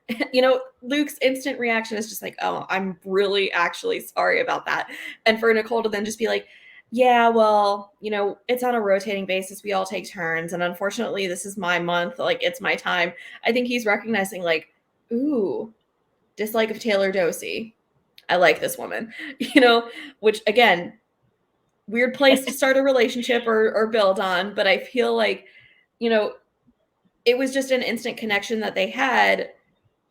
Luke's instant reaction is just like, oh, I'm really actually sorry about that. And for Nicole to then just be like, yeah, well, it's on a rotating basis. We all take turns. And unfortunately, this is my month. It's my time. I think he's recognizing ooh, dislike of Taylor Dosey. I like this woman, which again, weird place to start a relationship or build on. But I feel like, it was just an instant connection that they had,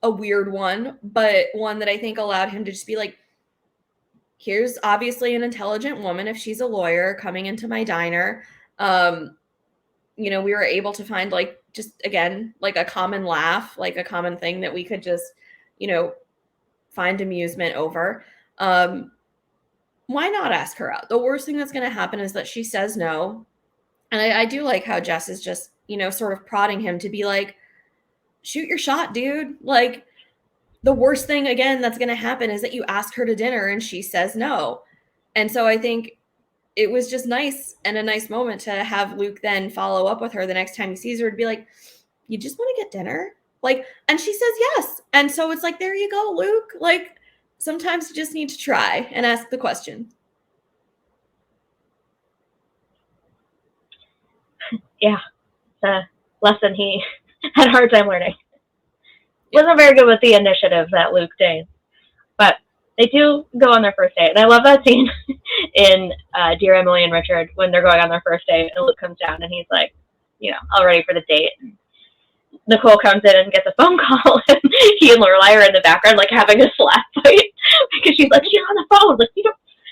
a weird one, but one that I think allowed him to just be like, here's obviously an intelligent woman, if she's a lawyer, coming into my diner. We were able to find just again, a common laugh, a common thing that we could just, find amusement over. Why not ask her out? The worst thing that's going to happen is that she says no. And I do like how Jess is just, sort of prodding him to be like, shoot your shot, dude. The worst thing, again, that's going to happen is that you ask her to dinner and she says no. And so I think it was just nice and a nice moment to have Luke then follow up with her the next time he sees her to be like, you just want to get dinner? And she says yes. And so it's like, there you go, Luke. Sometimes you just need to try and ask the question. Yeah. It's a lesson he had a hard time learning. Wasn't very good with the initiative that Luke did. But they do go on their first date. And I love that scene in Dear Emily and Richard when they're going on their first date and Luke comes down and he's like, all ready for the date. And Nicole comes in and gets a phone call and he and Lorelai are in the background having a slap fight because she's like, she's on the phone.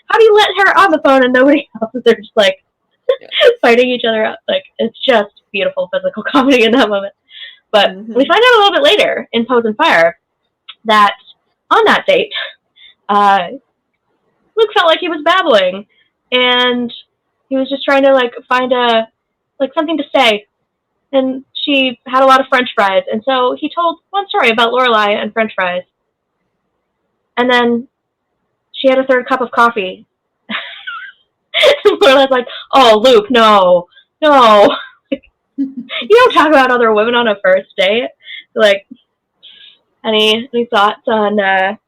How do you let her on the phone and nobody else? They're just fighting each other out. It's just beautiful physical comedy in that moment. But we find out a little bit later in Pose and Fire that on that date, Luke felt like he was babbling and he was just trying to find something to say. And she had a lot of French fries. And so he told one story about Lorelai and French fries. And then she had a third cup of coffee. Lorelai's like, oh, Luke, no. You don't talk about other women on a first date. Any thoughts on that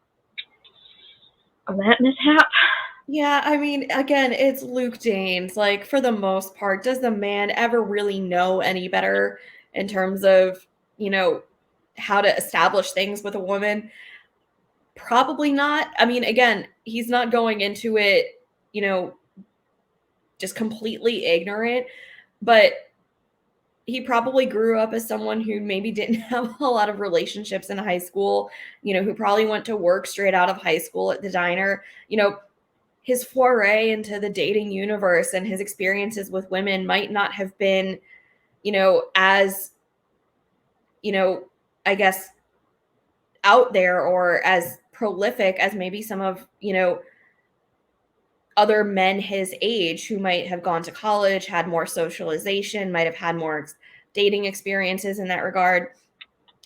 mishap? Yeah, I mean, again, it's Luke Danes. For the most part, does the man ever really know any better in terms of, how to establish things with a woman? Probably not. I mean, again, he's not going into it, just completely ignorant. But he probably grew up as someone who maybe didn't have a lot of relationships in high school, who probably went to work straight out of high school at the diner. His foray into the dating universe and his experiences with women might not have been, as, I guess, out there or as prolific as maybe some of, other men his age who might have gone to college, had more socialization, might have had more dating experiences in that regard.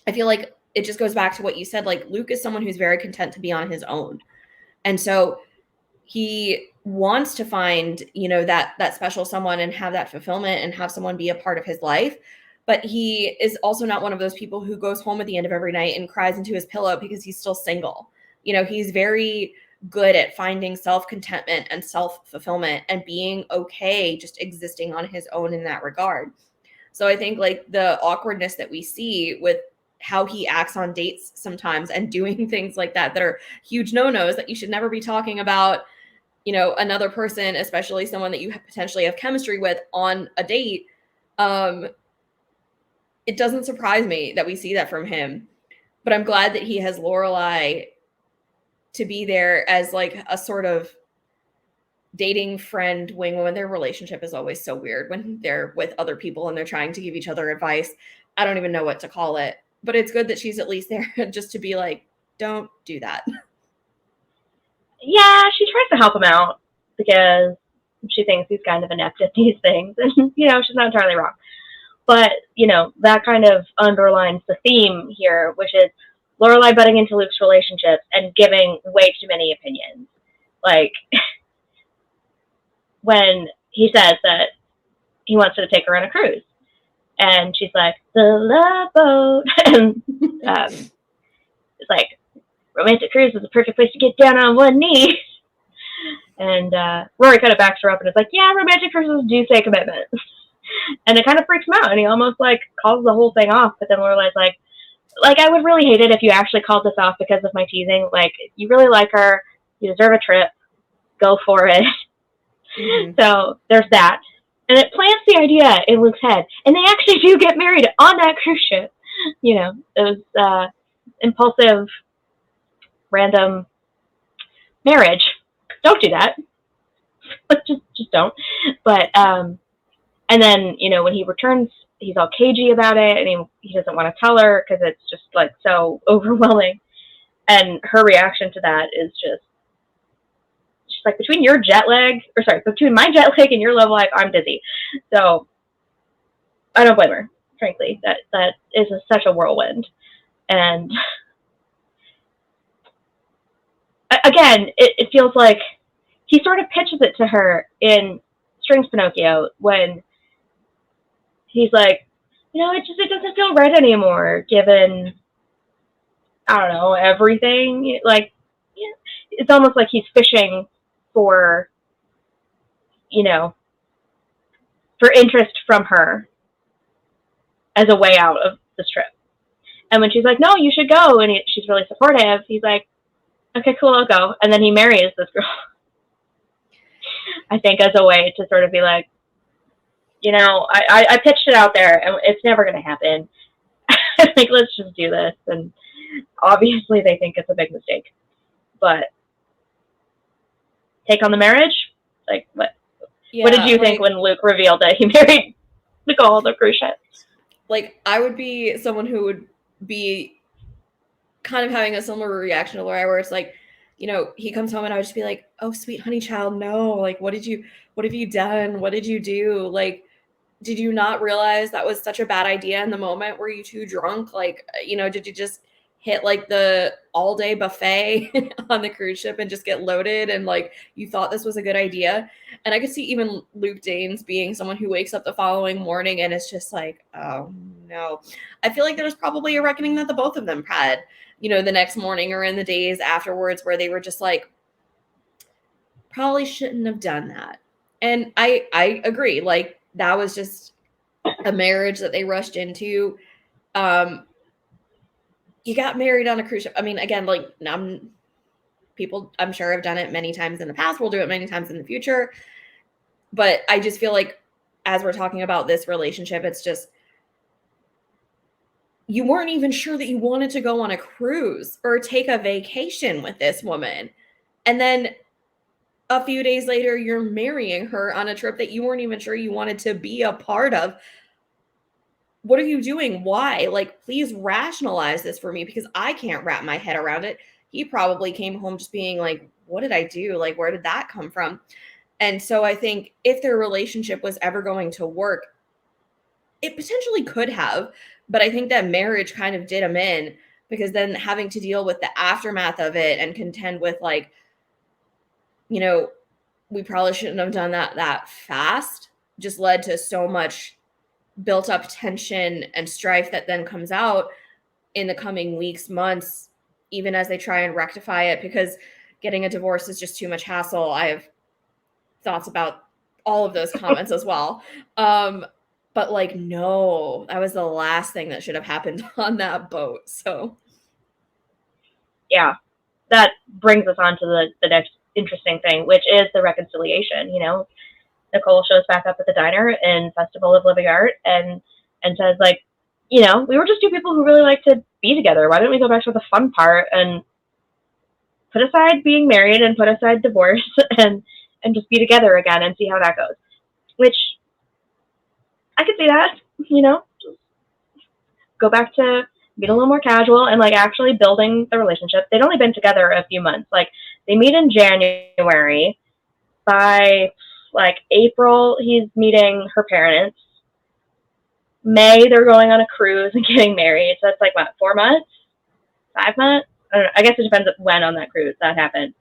I feel like it just goes back to what you said. Like, Luke is someone who's very content to be on his own. And so he wants to find, that special someone and have that fulfillment and have someone be a part of his life. But he is also not one of those people who goes home at the end of every night and cries into his pillow because he's still single. He's very good at finding self-contentment and self-fulfillment and being okay just existing on his own in that regard. So I think like the awkwardness that we see with how he acts on dates sometimes and doing things like that are huge no-nos that you should never be talking about, another person, especially someone that you potentially have chemistry with on a date. It doesn't surprise me that we see that from him, but I'm glad that he has Lorelai to be there as like a sort of dating friend wing when their relationship is always so weird when they're with other people and they're trying to give each other advice. I don't even know what to call it, but it's good that she's at least there just to be like, don't do that. Yeah, she tries to help him out because she thinks he's kind of inept at these things. And, she's not entirely wrong. But, that kind of underlines the theme here, which is Lorelai butting into Luke's relationships and giving way too many opinions. Like, when he says that he wants her to take her on a cruise. And she's like, the love boat. And it's like, romantic cruise is the perfect place to get down on one knee. And Rory kind of backs her up and is like, yeah, romantic cruises do say commitment. And it kind of freaks him out. And he almost like calls the whole thing off. But then Lorelai's like, I would really hate it if you actually called this off because of my teasing. Like, you really like her. You deserve a trip. Go for it. Mm-hmm. So there's that. And it plants the idea in Luke's head. And they actually do get married on that cruise ship. It was impulsive, random marriage. Don't do that. just don't. But, and then, when he returns, he's all cagey about it, and he doesn't want to tell her because it's just, like, so overwhelming. And her reaction to that is just, she's like, between my jet lag and your love life, I'm busy. So, I don't blame her, frankly. That is such a whirlwind. And, again, it feels like he sort of pitches it to her in Strings Pinocchio when he's like, it doesn't feel right anymore, given, I don't know, everything. Like, it's almost like he's fishing for, for interest from her as a way out of this trip. And when she's like, no, you should go, and she's really supportive, he's like, okay, cool, I'll go. And then he marries this girl. I think as a way to sort of be like, I pitched it out there, and it's never going to happen. Like, let's just do this. And obviously they think it's a big mistake. But take on the marriage? Like, what? Yeah, what did you think when Luke revealed that he married Nicole on the cruise ship? Like, I would be someone who would be kind of having a similar reaction to Lorelai, where it's like, he comes home and I would just be like, oh, sweet honey child, no. Like, what have you done? What did you do? Like, did you not realize that was such a bad idea in the moment? Were you too drunk? Like, did you just hit like the all day buffet on the cruise ship and just get loaded and like you thought this was a good idea? And I could see even Luke Danes being someone who wakes up the following morning and it's just like, oh no. I feel like there was probably a reckoning that the both of them had, the next morning or in the days afterwards, where they were just like, probably shouldn't have done that. And I agree. Like, that was just a marriage that they rushed into. You got married on a cruise ship. I mean, again, like, people I'm sure have done it many times in the past. We'll do it many times in the future. But I just feel like as we're talking about this relationship, it's just, you weren't even sure that you wanted to go on a cruise or take a vacation with this woman. And then a few days later, you're marrying her on a trip that you weren't even sure you wanted to be a part of. What are you doing? Why? Like, please rationalize this for me, because I can't wrap my head around it. He probably came home just being like, what did I do? Like, where did that come from? And so I think if their relationship was ever going to work, it potentially could have, but I think that marriage kind of did them in, because then having to deal with the aftermath of it and contend with, like, we probably shouldn't have done that fast, just led to so much built up tension and strife that then comes out in the coming weeks, months, even as they try and rectify it, because getting a divorce is just too much hassle. I have thoughts about all of those comments as well. But like, no, that was the last thing that should have happened on that boat. So yeah, that brings us on to the next interesting thing, which is the reconciliation. Nicole shows back up at the diner in Festival of Living Art and says, like, we were just two people who really like to be together. Why don't we go back to the fun part and put aside being married and put aside divorce and just be together again and see how that goes? Which I could see that, go back to being a little more casual and like actually building the relationship. They'd only been together a few months. Like, they meet in January. By like April, he's meeting her parents. May, they're going on a cruise and getting married. So that's like, what, 4 months? 5 months? I don't know. I guess it depends when on that cruise that happened.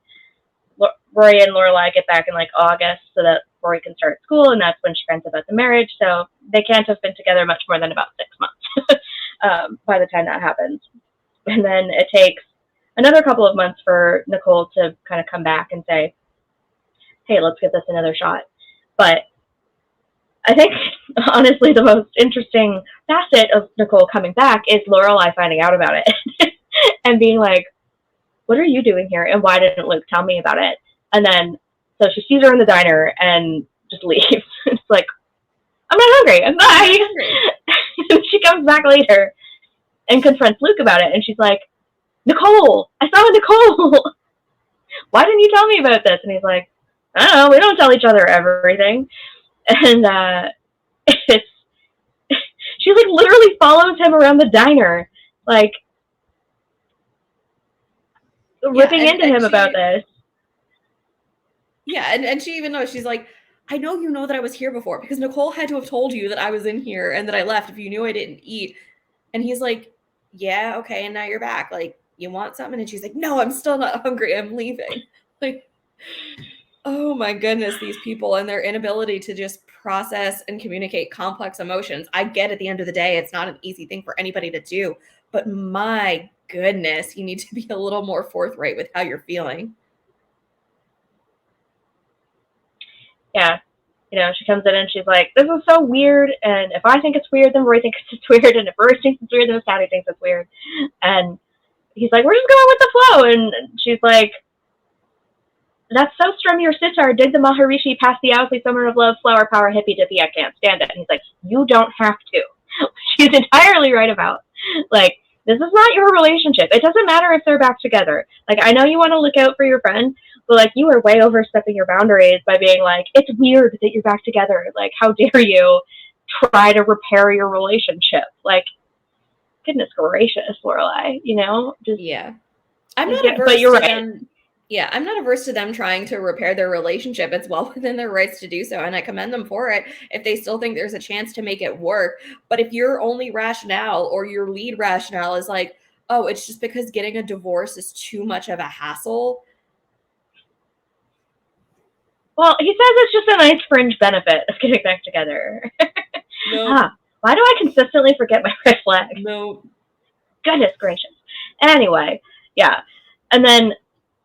Rory and Lorelai get back in like August so that Rory can start school, and that's when she finds out about the marriage. So they can't have been together much more than about 6 months by the time that happens. And then it takes another couple of months for Nicole to kind of come back and say, hey, let's give this another shot. But I think, honestly, the most interesting facet of Nicole coming back is Lorelai finding out about it and being like, what are you doing here? And why didn't Luke tell me about it? And then, so she sees her in the diner and just leaves. It's like, I'm not hungry. I'm bye. And she comes back later and confronts Luke about it. And she's like, Nicole, I saw Nicole. Why didn't you tell me about this? And he's like, I don't know. We don't tell each other everything. And she like literally follows him around the diner, like ripping into him about this. Yeah, and she even knows, she's like, I know you know that I was here before, because Nicole had to have told you that I was in here and that I left if you knew I didn't eat. And he's like, yeah, okay, and now you're back. Like, you want something? And she's like, no, I'm still not hungry. I'm leaving. Like, oh my goodness, these people and their inability to just process and communicate complex emotions. I get, at the end of the day, it's not an easy thing for anybody to do, but my goodness, you need to be a little more forthright with how you're feeling. Yeah. She comes in and she's like, this is so weird. And if I think it's weird, then Rory thinks it's weird. And if Rory thinks it's weird, then Sadie thinks it's weird. And he's like, we're just going with the flow. And she's like, that's so strum your sitar, dig the Maharishi, pass the Owsley, summer of love, flower power, hippy dippy, I can't stand it. And he's like, you don't have to. She's entirely right about, like, this is not your relationship. It doesn't matter if they're back together. Like, I know you want to look out for your friend, but like, you are way overstepping your boundaries by being like, it's weird that you're back together. Like, how dare you try to repair your relationship? Like, goodness gracious, Lorelai, just, yeah. I'm not averse, but you're right. Them. Yeah, I'm not averse to them trying to repair their relationship. It's well within their rights to do so, and I commend them for it if they still think there's a chance to make it work. But if your only rationale or your lead rationale is like, oh, it's just because getting a divorce is too much of a hassle. Well, he says it's just a nice fringe benefit of getting back together. No. Why do I consistently forget my red flag? No. Goodness gracious. Anyway, yeah. And then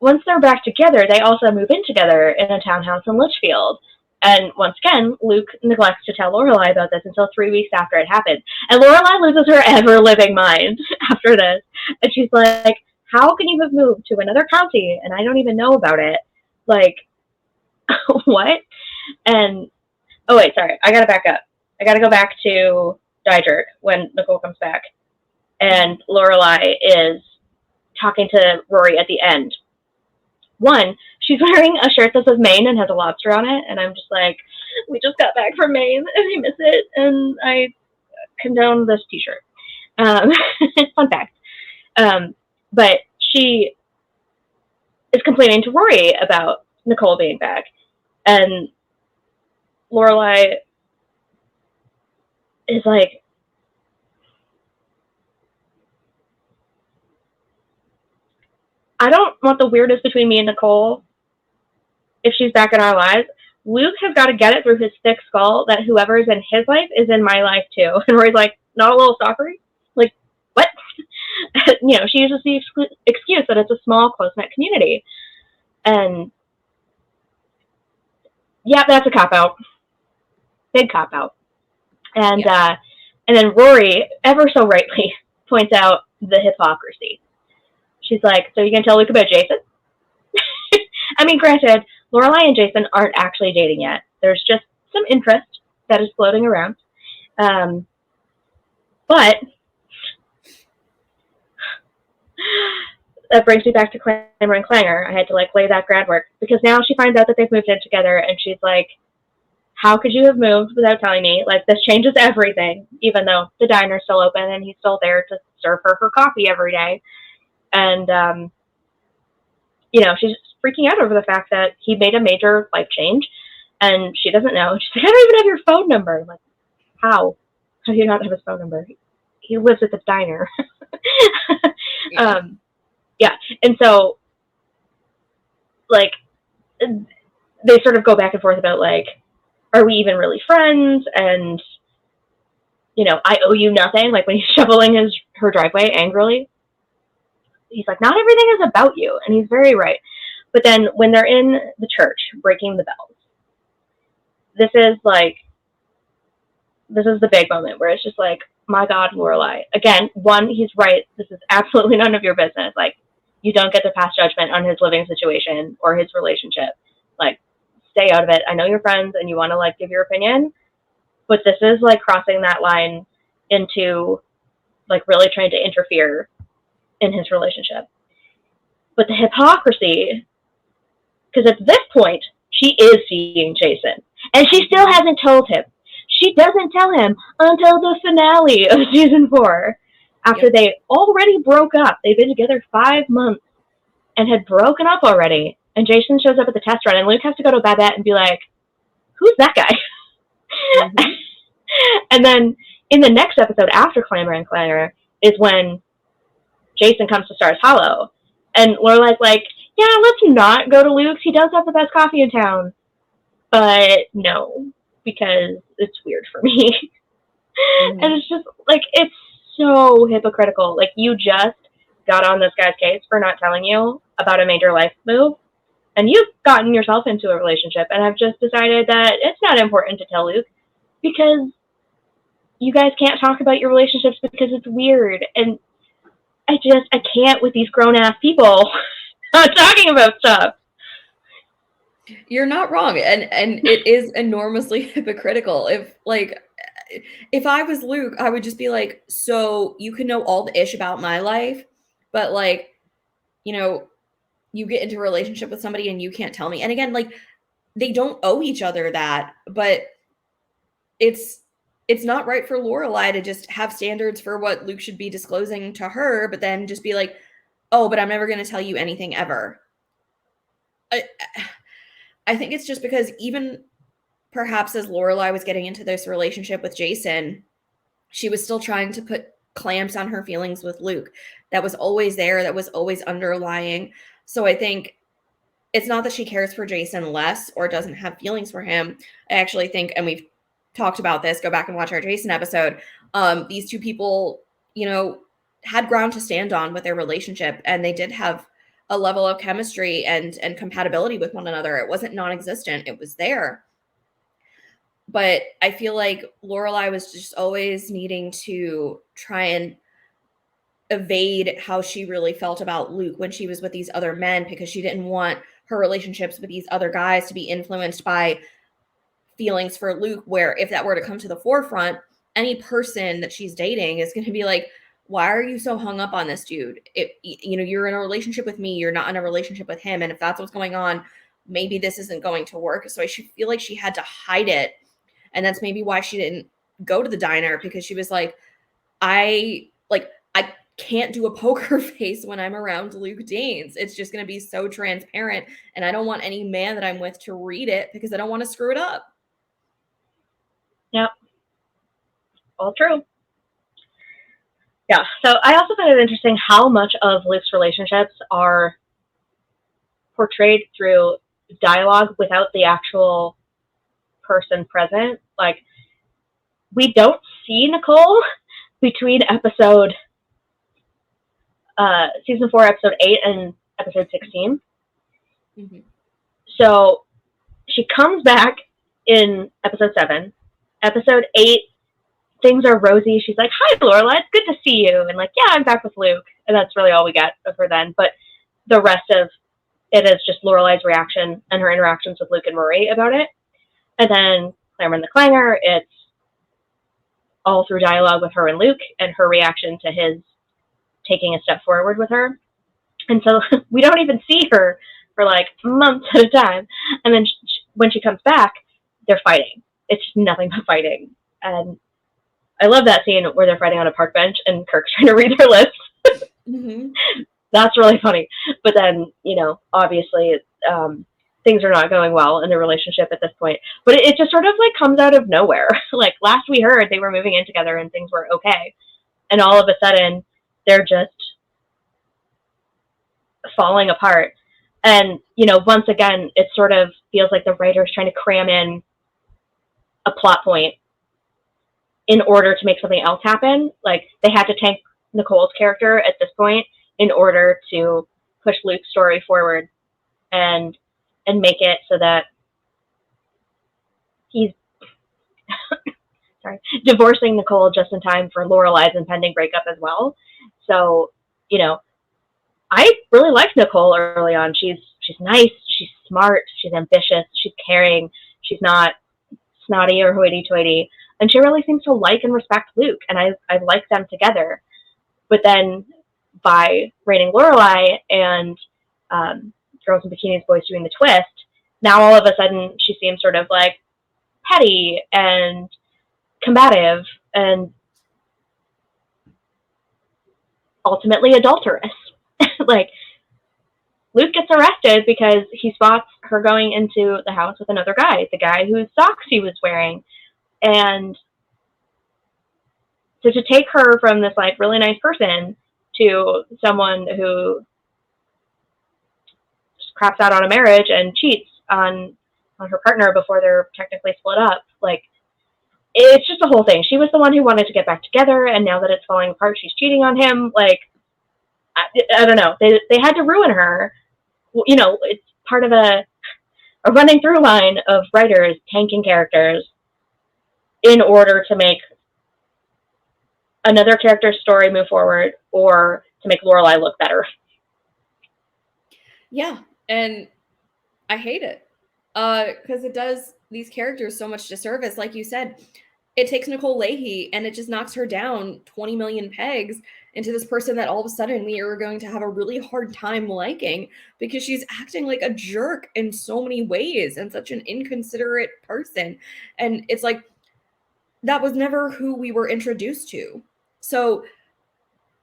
once they're back together, they also move in together in a townhouse in Litchfield. And once again, Luke neglects to tell Lorelai about this until 3 weeks after it happens. And Lorelai loses her ever-living mind after this. And she's like, how can you have moved to another county and I don't even know about it? Like, what? And Oh wait, sorry. I gotta back up. I gotta go back to Diedrich when Nicole comes back, and Lorelai is talking to Rory at the end. One, she's wearing a shirt that says Maine and has a lobster on it, and I'm just like, we just got back from Maine and I miss it, and I condone this T-shirt. Fun fact. But she is complaining to Rory about Nicole being back, and Lorelai is like, I don't want the weirdness between me and Nicole if she's back in our lives. Luke has got to get it through his thick skull that whoever is in his life is in my life too. And Rory's like, not a little stalkery? Like, what? She uses the excuse that it's a small, close-knit community. And yeah, that's a cop-out. Big cop-out. And then Rory, ever so rightly, points out the hypocrisy. She's like, so you can tell Luke about Jason? I mean, granted, Lorelai and Jason aren't actually dating yet. There's just some interest that is floating around. But that brings me back to Clamor and Clangor. I had to lay that groundwork because now she finds out that they've moved in together, and she's like, how could you have moved without telling me? This changes everything, even though the diner's still open and he's still there to serve her coffee every day. And, she's just freaking out over the fact that he made a major life change, and she doesn't know. She's like, I don't even have your phone number. I'm like, how? How do you not have his phone number? He lives at the diner. And so, they sort of go back and forth about, are we even really friends? And, I owe you nothing. When he's shoveling her driveway angrily, he's like, not everything is about you. And he's very right. But then when they're in the church breaking the bells, this is the big moment where it's just like, my God, Lorelai. Again, one, he's right. This is absolutely none of your business. You don't get to pass judgment on his living situation or his relationship. Stay out of it. I know you're friends and you want to give your opinion, but this is crossing that line into really trying to interfere in his relationship. But the hypocrisy, because at this point, she is seeing Jason, and she still hasn't told him. She doesn't tell him until the finale of season 4, after they already broke up. They've been together 5 months and had broken up already. And Jason shows up at the test run, and Luke has to go to Babette and be like, who's that guy? Mm-hmm. And then in the next episode after Clamor and Clangor is when Jason comes to Stars Hollow. And Lorelai's like, yeah, let's not go to Luke's. He does have the best coffee in town. But no, because it's weird for me. Mm-hmm. And it's just, it's so hypocritical. You just got on this guy's case for not telling you about a major life move. And you've gotten yourself into a relationship. And I've just decided that it's not important to tell Luke because you guys can't talk about your relationships because it's weird. And I can't with these grown-ass people not talking about stuff. You're not wrong. And it is enormously hypocritical. If I was Luke, I would just be like, so you can know all the ish about my life, but you get into a relationship with somebody and you can't tell me. And again, they don't owe each other that, but it's not right for Lorelai to just have standards for what Luke should be disclosing to her, but then just be like, oh, but I'm never going to tell you anything ever. I think it's just because even perhaps as Lorelai was getting into this relationship with Jason, she was still trying to put clamps on her feelings with Luke. That was always there. That was always underlying. So I think it's not that she cares for Jason less or doesn't have feelings for him. I actually think, and we've talked about this, go back and watch our Jason episode. These two people, had ground to stand on with their relationship, and they did have a level of chemistry and compatibility with one another. It wasn't non-existent. It was there. But I feel like Lorelai was just always needing to try and evade how she really felt about Luke when she was with these other men, because she didn't want her relationships with these other guys to be influenced by feelings for Luke, where if that were to come to the forefront, any person that she's dating is going to be like, why are you so hung up on this dude? You're in a relationship with me, you're not in a relationship with him. And if that's what's going on, maybe this isn't going to work. So I should feel like she had to hide it. And that's maybe why she didn't go to the diner, because she was like, I can't do a poker face when I'm around Luke Danes. It's just going to be so transparent. And I don't want any man that I'm with to read it because I don't want to screw it up. Yep. All true. Yeah. So I also find it interesting how much of Luke's relationships are portrayed through dialogue without the actual person present. Like, we don't see Nicole between season 4, episode 8 and episode 16. Mm-hmm. So she comes back in episode 7. Episode 8, things are rosy. She's like, hi, Lorelai, it's good to see you. And like, yeah, I'm back with Luke. And that's really all we get of her then. But the rest of it is just Lorelai's reaction and her interactions with Luke and Marie about it. And then Clamor and the Clanger, it's all through dialogue with her and Luke and her reaction to his taking a step forward with her. And so we don't even see her for like months at a time. And then when she comes back, they're fighting. It's nothing but fighting. And I love that scene where they're fighting on a park bench and Kirk's trying to read her list. Mm-hmm. That's really funny. But then, obviously things are not going well in their relationship at this point. But it just sort of like comes out of nowhere. Like last we heard, they were moving in together and things were okay. And all of a sudden, they're just falling apart. And, once again, it sort of feels like the writer's trying to cram in a plot point in order to make something else happen. Like, they had to tank Nicole's character at this point in order to push Luke's story forward and make it so that he's divorcing Nicole just in time for Lorelai's impending breakup as well. So, I really liked Nicole early on. She's nice, she's smart, she's ambitious, she's caring, she's not snotty or hoity-toity, and she really seems to like and respect Luke, and I like them together. But then by rating Lorelai and Girls in Bikinis, Boys Doing the Twist, now all of a sudden she seems sort of like petty and combative and ultimately adulterous. Like, Luke gets arrested because he spots her going into the house with another guy, the guy whose socks he was wearing. And so to take her from this like really nice person to someone who just craps out on a marriage and cheats on her partner before they're technically split up, like, it's just a whole thing. She was the one who wanted to get back together, and now that it's falling apart, she's cheating on him. Like, I don't know. They had to ruin her. It's part of a running through line of writers tanking characters in order to make another character's story move forward or to make Lorelai look better. Yeah, and I hate it because it does these characters so much disservice. Like you said, it takes Nicole Leahy and it just knocks her down 20 million pegs into this person that all of a sudden we are going to have a really hard time liking because she's acting like a jerk in so many ways and such an inconsiderate person. And it's like, that was never who we were introduced to. So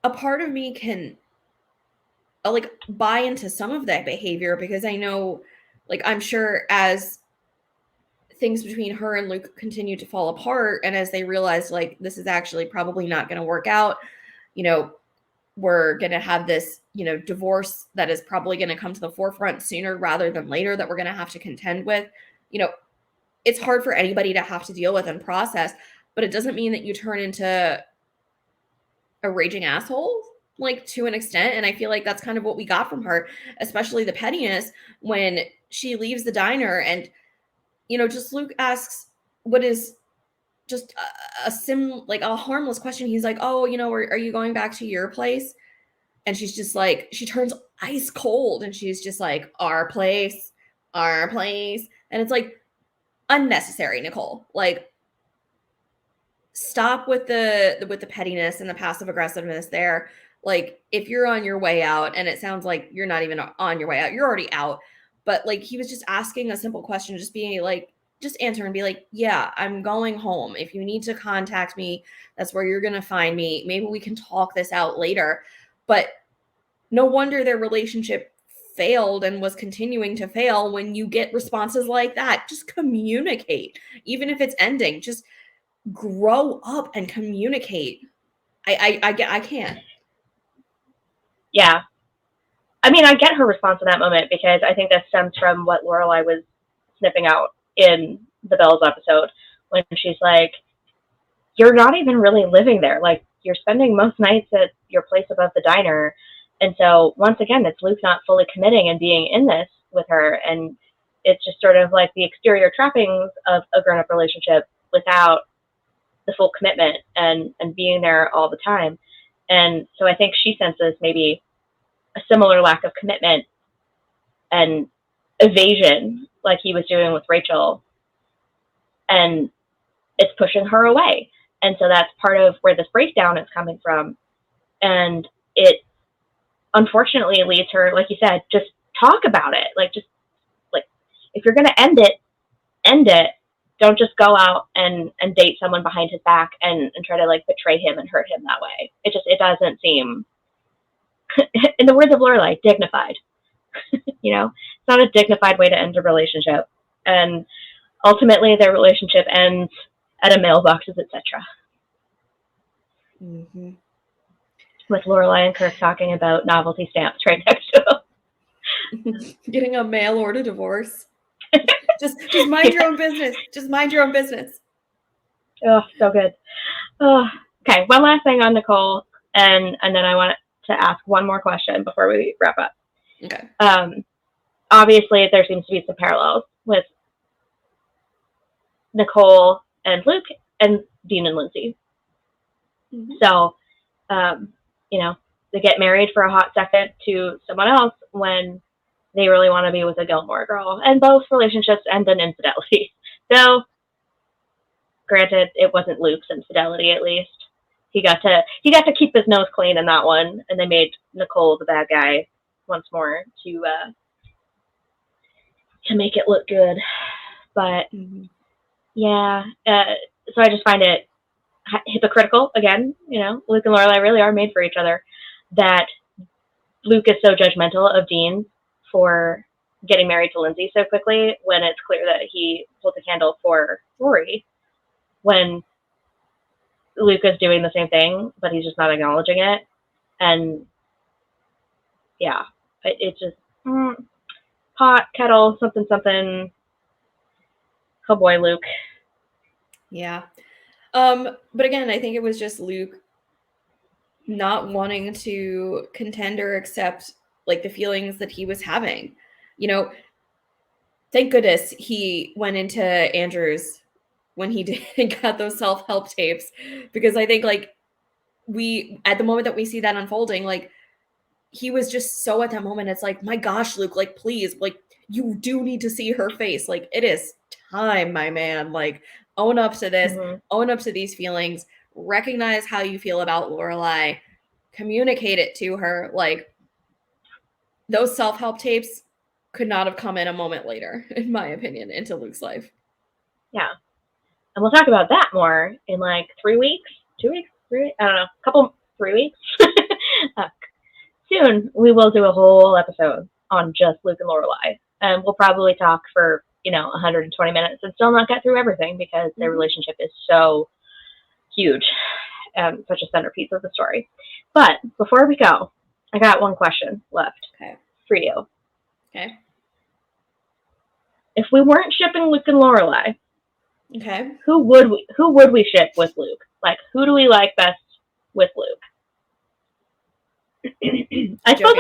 a part of me can buy into some of that behavior because I know, I'm sure as things between her and Luke continue to fall apart and as they realize this is actually probably not going to work out, we're going to have this, divorce that is probably going to come to the forefront sooner rather than later that we're going to have to contend with. It's hard for anybody to have to deal with and process, but it doesn't mean that you turn into a raging asshole, to an extent. And I feel like that's kind of what we got from her, especially the pettiness when she leaves the diner and, just Luke asks what is just a harmless question. He's like, oh, are you going back to your place? And she's just like, she turns ice cold and she's just like, our place. And it's like, unnecessary, Nicole. Like, stop with the pettiness and the passive aggressiveness there. Like, if you're on your way out, and it sounds like you're not even on your way out, you're already out. But like, he was just asking a simple question, just being like, just answer and be like, yeah, I'm going home. If you need to contact me, that's where you're going to find me. Maybe we can talk this out later. But no wonder their relationship failed and was continuing to fail when you get responses like that. Just communicate. Even if it's ending, just grow up and communicate. I can't. Yeah. I mean, I get her response in that moment because I think that stems from what Lorelai was sniffing out in the Bells episode when she's like, you're not even really living there. Like, you're spending most nights at your place above the diner. And so, once again, it's Luke not fully committing and being in this with her. And it's just sort of like the exterior trappings of a grown-up relationship without the full commitment and being there all the time. And so I think she senses maybe a similar lack of commitment and evasion like he was doing with Rachel. And it's pushing her away. And so that's part of where this breakdown is coming from. And it unfortunately leads her, like you said, just talk about it. Like, just like, if you're going to end it, end it. Don't just go out and date someone behind his back and try to like betray him and hurt him that way. It doesn't seem, in the words of Lorelai, dignified. You know, it's not a dignified way to end a relationship. And ultimately their relationship ends at a mailboxes, etc. Mm-hmm. With Lorelai and Kirk talking about novelty stamps right next to them. Getting a mail order divorce. Just mind your own business. Just mind your own business. Oh, so good. Oh, okay, one last thing on Nicole, and then I want to ask one more question before we wrap up. Okay. Obviously, there seems to be some parallels with Nicole and Luke and Dean and Lindsay. Mm-hmm. So, you know, they get married for a hot second to someone else when they really want to be with a Gilmore girl, and both relationships end in infidelity. So, granted, it wasn't Luke's infidelity. At least he got to keep his nose clean in that one, and they made Nicole the bad guy once more to make it look good. But yeah, so I just find it hypocritical again. You know, Luke and Lorelai really are made for each other. That Luke is so judgmental of Dean for getting married to Lindsay so quickly when it's clear that he pulled the candle for Rory, when Luke is doing the same thing, but he's just not acknowledging it. And yeah, it's just pot, kettle, something. Oh boy, Luke. Yeah. But again, I think it was just Luke not wanting to contend or accept like the feelings that he was having. You know, thank goodness he went into Andrew's when he did got those self-help tapes, because I think like we, at the moment that we see that unfolding, like he was just so at that moment, it's like, my gosh, Luke, like, please, like, you do need to see her face. Like, it is time, my man. Like, own up to this, own up to these feelings, recognize how you feel about Lorelai, communicate it to her. Like, those self-help tapes could not have come in a moment later, in my opinion, into Luke's life. Yeah. And we'll talk about that more in like 3 weeks, 2 weeks, 3 weeks, I don't know, 3 weeks. Soon we will do a whole episode on just Luke and Lorelai. And we'll probably talk for, 120 minutes and still not get through everything because their relationship is so huge and such a centerpiece of the story. But before we go, I got one question left for you. Okay. If we weren't shipping Luke and Lorelai, who would we ship with Luke? Like, who do we like best with Luke? I suppose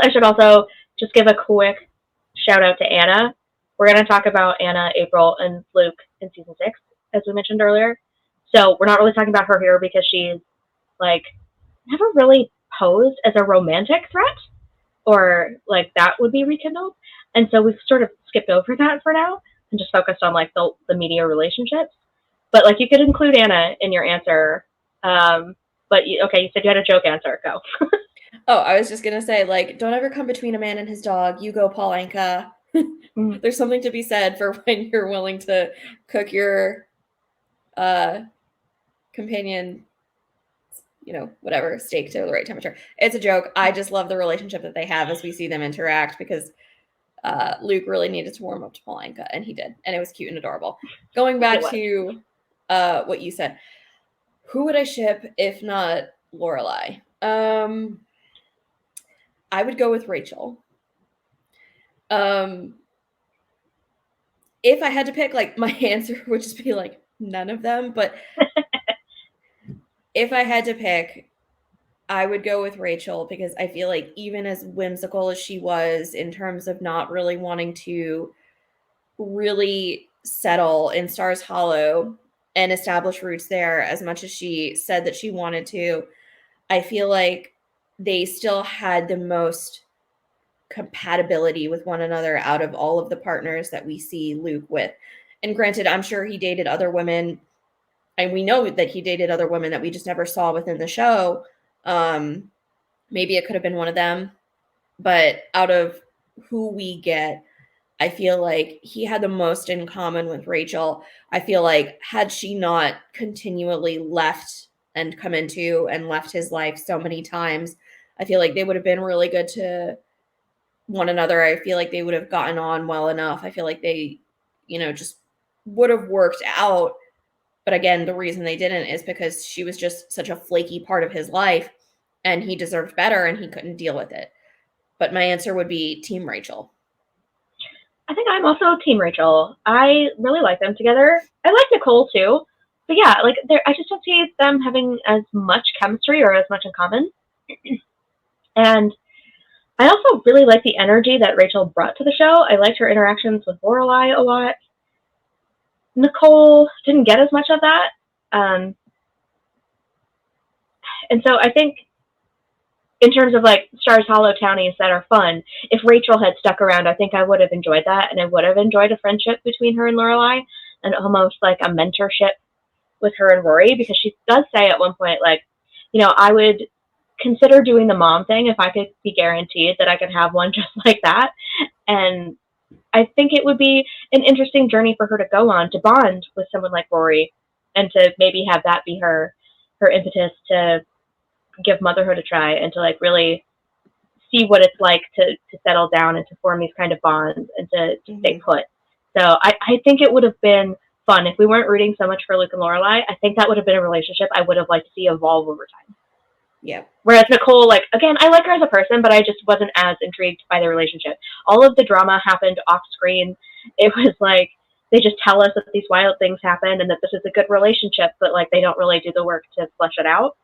I should also just give a quick shout out to Anna. We're going to talk about Anna, April, and Luke in season 6, as we mentioned earlier. So we're not really talking about her here because she's like never really posed as a romantic threat. or like that would be rekindled. And so we've sort of skipped over that for now and just focused on like the media relationships. But like you could include Anna in your answer. But okay, you said you had a joke answer. Go. Oh, I was just gonna say, like, don't ever come between a man and his dog. You go, Paul Anka. There's something to be said for when you're willing to cook your companion, whatever, steak to the right temperature. It's a joke. I just love the relationship that they have as we see them interact, because Luke really needed to warm up to Paul Anka, and he did, and it was cute and adorable. Going back to what you said, who would I ship if not Lorelai? I would go with Rachel. If I had to pick, like, my answer would just be like none of them, but if I had to pick, I would go with Rachel, because I feel like even as whimsical as she was in terms of not really wanting to really settle in Stars Hollow and establish roots there as much as she said that she wanted to, I feel like they still had the most compatibility with one another out of all of the partners that we see Luke with. And granted, I'm sure he dated other women, and we know that he dated other women that we just never saw within the show. Maybe it could have been one of them, but out of who we get, I feel like he had the most in common with Rachel. I feel like had she not continually left and come into and left his life so many times, I feel like they would have been really good to one another. I feel like they would have gotten on well enough. I feel like they, just would have worked out. But again, the reason they didn't is because she was just such a flaky part of his life, and he deserved better and he couldn't deal with it. But my answer would be Team Rachel. I think I'm also Team Rachel. I really like them together. I like Nicole too. But yeah, like I just don't see them having as much chemistry or as much in common. And I also really like the energy that Rachel brought to the show. I liked her interactions with Lorelai a lot. Nicole didn't get as much of that. And so I think in terms of like Stars Hollow townies that are fun, if Rachel had stuck around, I think I would have enjoyed that, and I would have enjoyed a friendship between her and Lorelai, and almost like a mentorship with her and Rory, because she does say at one point, like, I would consider doing the mom thing if I could be guaranteed that I could have one just like that. And I think it would be an interesting journey for her to go on, to bond with someone like Rory, and to maybe have that be her impetus to give motherhood a try, and to like really see what it's like to settle down and to form these kind of bonds and to stay put. So I think it would have been fun if we weren't rooting so much for Luke and Lorelai. I think that would have been a relationship I would have liked to see evolve over time. Yeah. Whereas Nicole, like, again, I like her as a person, but I just wasn't as intrigued by the relationship. All of the drama happened off screen. It was like they just tell us that these wild things happen and that this is a good relationship, but like they don't really do the work to flesh it out.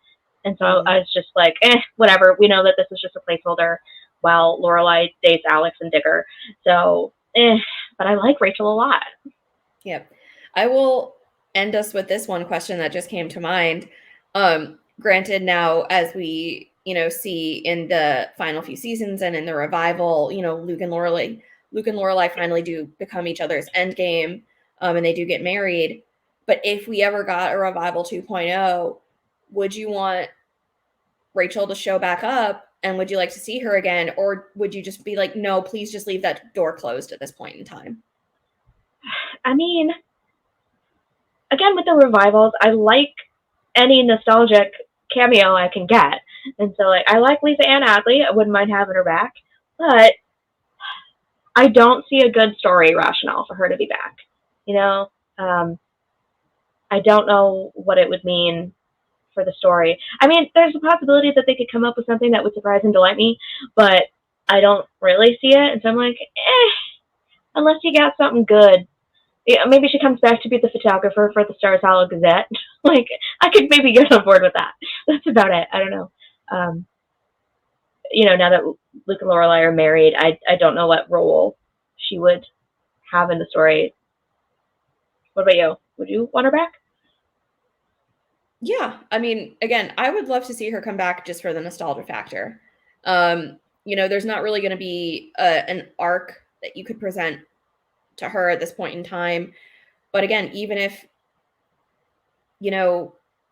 And so I was just like, whatever. We know that this is just a placeholder while Lorelai dates Alex and Digger. So, but I like Rachel a lot. Yep. I will end us with this one question that just came to mind. Granted, now as we, see in the final few seasons and in the revival, Luke and Lorelai finally do become each other's endgame, and they do get married. But if we ever got a revival 2.0, would you want Rachel to show back up, and would you like to see her again? Or would you just be like, no, please just leave that door closed at this point in time? I mean, again, with the revivals, I like any nostalgic cameo I can get. And so, like, I like Lisa Ann Adley. I wouldn't mind having her back. But I don't see a good story rationale for her to be back. I don't know what it would mean for the story. I mean, there's a possibility that they could come up with something that would surprise and delight me, but I don't really see it. And so I'm like, unless you got something good. Yeah, maybe she comes back to be the photographer for the Stars Hollow Gazette. Like, I could maybe get on board with that. That's about it. I don't know. Now that Luke and Lorelai are married, I don't know what role she would have in the story. What about you? Would you want her back? Yeah. I mean, again, I would love to see her come back just for the nostalgia factor. there's not really going to be an arc that you could present to her at this point in time. But again, even if,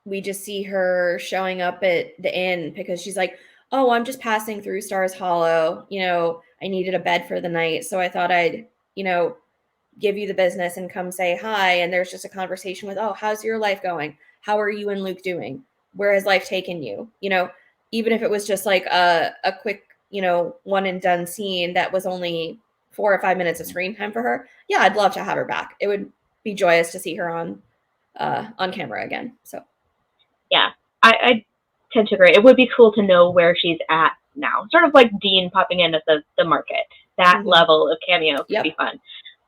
we just see her showing up at the inn because she's like, oh, I'm just passing through Stars Hollow. I needed a bed for the night. So I thought I'd, give you the business and come say hi. And there's just a conversation with, oh, how's your life going? How are you and Luke doing? Where has life taken you? Even if it was just like a quick, one and done scene that was only 4 or 5 minutes of screen time for her. Yeah, I'd love to have her back. It would be joyous to see her on camera again. So yeah, I tend to agree. It would be cool to know where she's at now. Sort of like Dean popping in at the market. That level of cameo could be fun.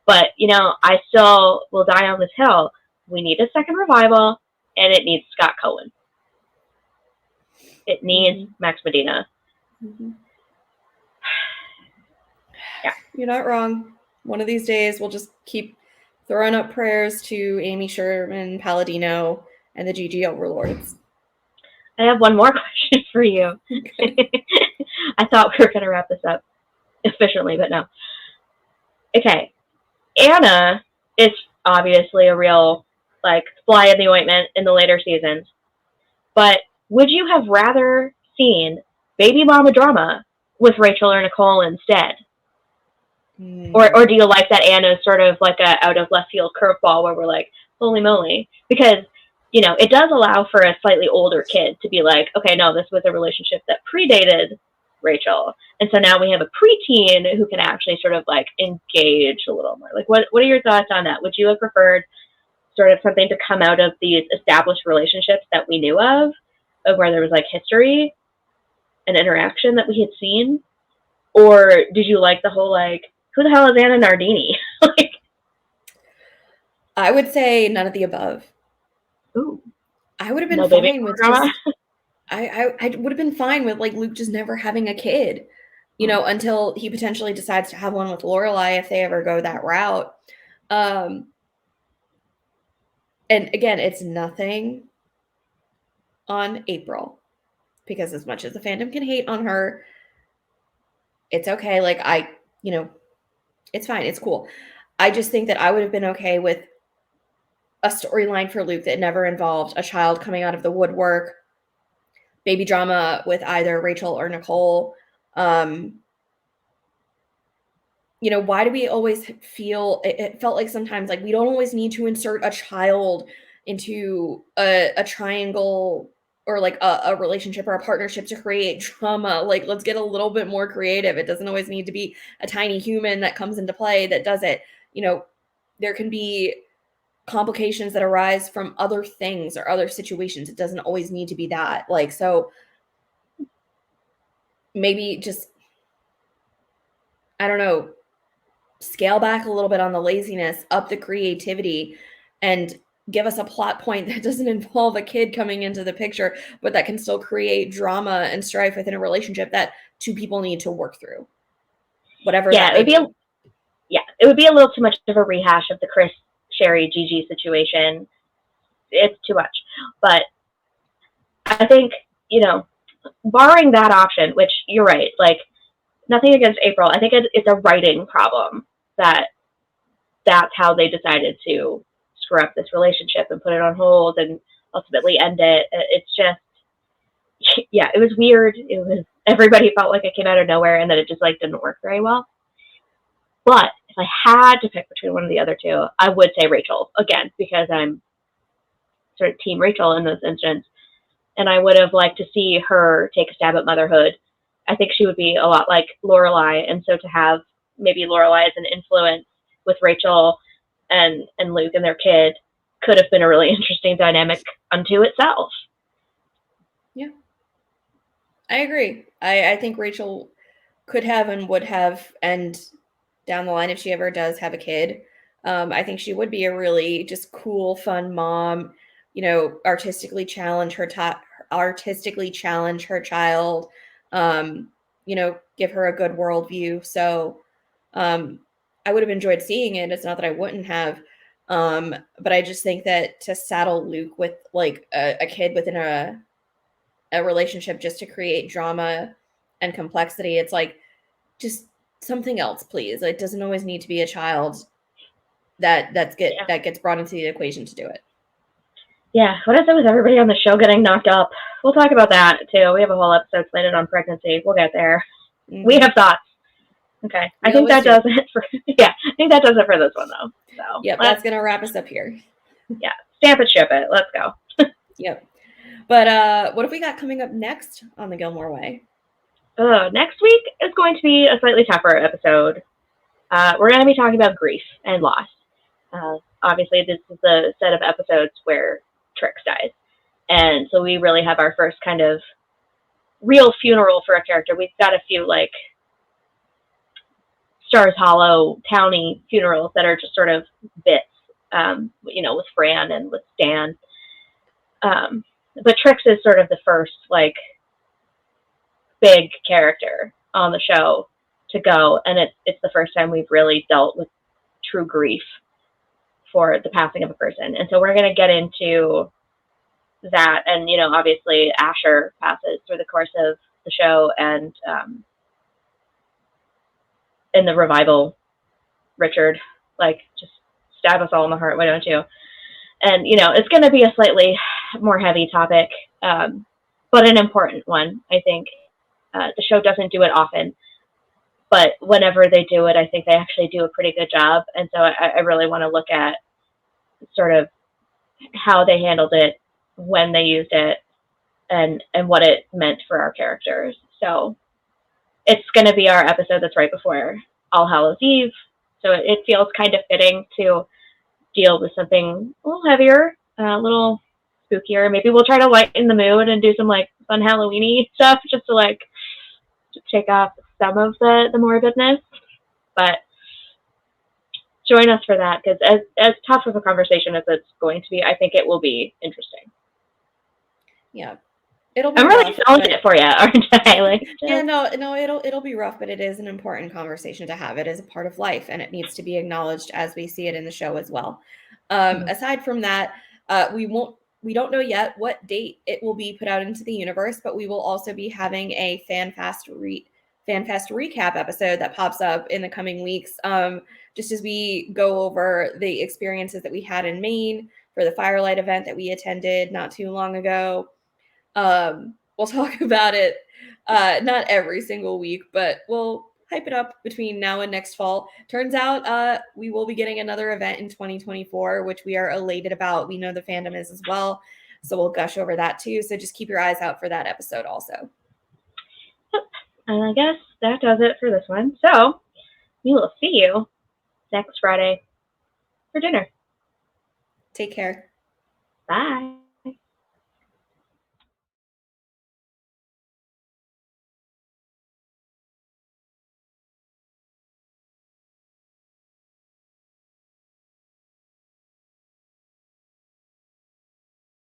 But, I still will die on this hill. We need a second revival, and it needs Scott Cohen. It needs Max Medina. Yeah. You're not wrong. One of these days, we'll just keep throwing up prayers to Amy Sherman Palladino and the GG Overlords. I have one more question for you. Okay. I thought we were going to wrap this up efficiently, but no. Okay. Anna is obviously a real, fly in the ointment in the later seasons. But would you have rather seen baby mama drama with Rachel or Nicole instead? Or do you like that Anna's sort of like a out of left field curveball where we're like, holy moly? Because, it does allow for a slightly older kid to be like, okay, no, this was a relationship that predated Rachel. And so now we have a preteen who can actually sort of engage a little more. What are your thoughts on that? Would you have preferred sort of something to come out of these established relationships that we knew of where there was history and interaction that we had seen? Or did you like the whole who the hell is Anna Nardini? I would say none of the above. Ooh. I would have been fine with just, I would have been fine with Luke just never having a kid, until he potentially decides to have one with Lorelai if they ever go that route. And again, it's nothing on April, because as much as the fandom can hate on her, it's okay. It's fine. It's cool. I just think that I would have been okay with a storyline for Luke that never involved a child coming out of the woodwork, baby drama with either Rachel or Nicole. Why do we always feel, it felt like sometimes we don't always need to insert a child into a triangle or a relationship or a partnership to create drama. Let's get a little bit more creative. It doesn't always need to be a tiny human that comes into play that does it. There can be complications that arise from other things or other situations. It doesn't always need to be that. So maybe just, I don't know, scale back a little bit on the laziness, up the creativity, and give us a plot point that doesn't involve a kid coming into the picture, but that can still create drama and strife within a relationship that two people need to work through. Whatever that may be. It would be a little too much of a rehash of the Chris, Sherry, Gigi situation. It's too much. But I think, barring that option, which you're right, nothing against April. I think it's a writing problem that's how they decided to screw up this relationship and put it on hold and ultimately end it. It's just, it was weird. Everybody felt like it came out of nowhere and that it just didn't work very well. But if I had to pick between one of the other two, I would say Rachel again, because I'm sort of team Rachel in this instance. And I would have liked to see her take a stab at motherhood. I think she would be a lot like Lorelai. And so to have maybe Lorelai as an influence with Rachel and Luke and their kid could have been a really interesting dynamic unto itself. Yeah. I agree. I think Rachel could have and would have, and down the line, if she ever does have a kid, I think she would be a really just cool, fun mom, artistically challenge her child, give her a good worldview. So I would have enjoyed seeing it. It's not that I wouldn't have. But I just think that to saddle Luke with a kid within a relationship just to create drama and complexity. It's like, just something else, please. It doesn't always need to be a child that gets brought into the equation to do it. Yeah, what is it with everybody on the show getting knocked up? We'll talk about that too. We have a whole episode slated on pregnancy. We'll get there. Mm-hmm. We have thoughts. Okay, I think that does it for I think that does it for this one though. So yep, that's gonna wrap us up here. Yeah, stamp it, ship it. Let's go. Yep. But what have we got coming up next on the Gilmore Way? Next week is going to be a slightly tougher episode. We're going to be talking about grief and loss. Obviously, this is the set of episodes where Trix dies. And so we really have our first kind of real funeral for a character. We've got a few, like, Stars Hollow, towny funerals that are just sort of bits, with Fran and with Stan. But Trix is sort of the first, like, big character on the show to go, and it's the first time we've really dealt with true grief for the passing of a person. And so we're going to get into that, and obviously Asher passes through the course of the show, and in the revival, Richard, like, just stab us all in the heart, why don't you? And it's going to be a slightly more heavy topic, but an important one, I think. The show doesn't do it often, but whenever they do it, I think they actually do a pretty good job. And so I really want to look at sort of how they handled it, when they used it, and what it meant for our characters. So it's going to be our episode that's right before All Hallows Eve. So it feels kind of fitting to deal with something a little heavier, a little spookier. Maybe we'll try to lighten the mood and do some like fun Halloween-y stuff just to like take off some of the morbidness. But join us for that, because as tough of a conversation as it's going to be, I think it will be interesting. Yeah. I'm really selling it for you, aren't I? Like, yeah, no, it'll be rough, but it is an important conversation to have. It is a part of life, and it needs to be acknowledged as we see it in the show as well. Aside from that, we don't know yet what date it will be put out into the universe, but we will also be having a FanFest recap episode that pops up in the coming weeks, just as we go over the experiences that we had in Maine for the Firelight event that we attended not too long ago. We'll talk about it, not every single week, but we'll hype it up between now and next fall. Turns out we will be getting another event in 2024, which we are elated about. We know the fandom is as well, so we'll gush over that too. So just keep your eyes out for that episode also. Yep. And I guess that does it for this one. So we will see you next Friday for dinner. Take care. Bye.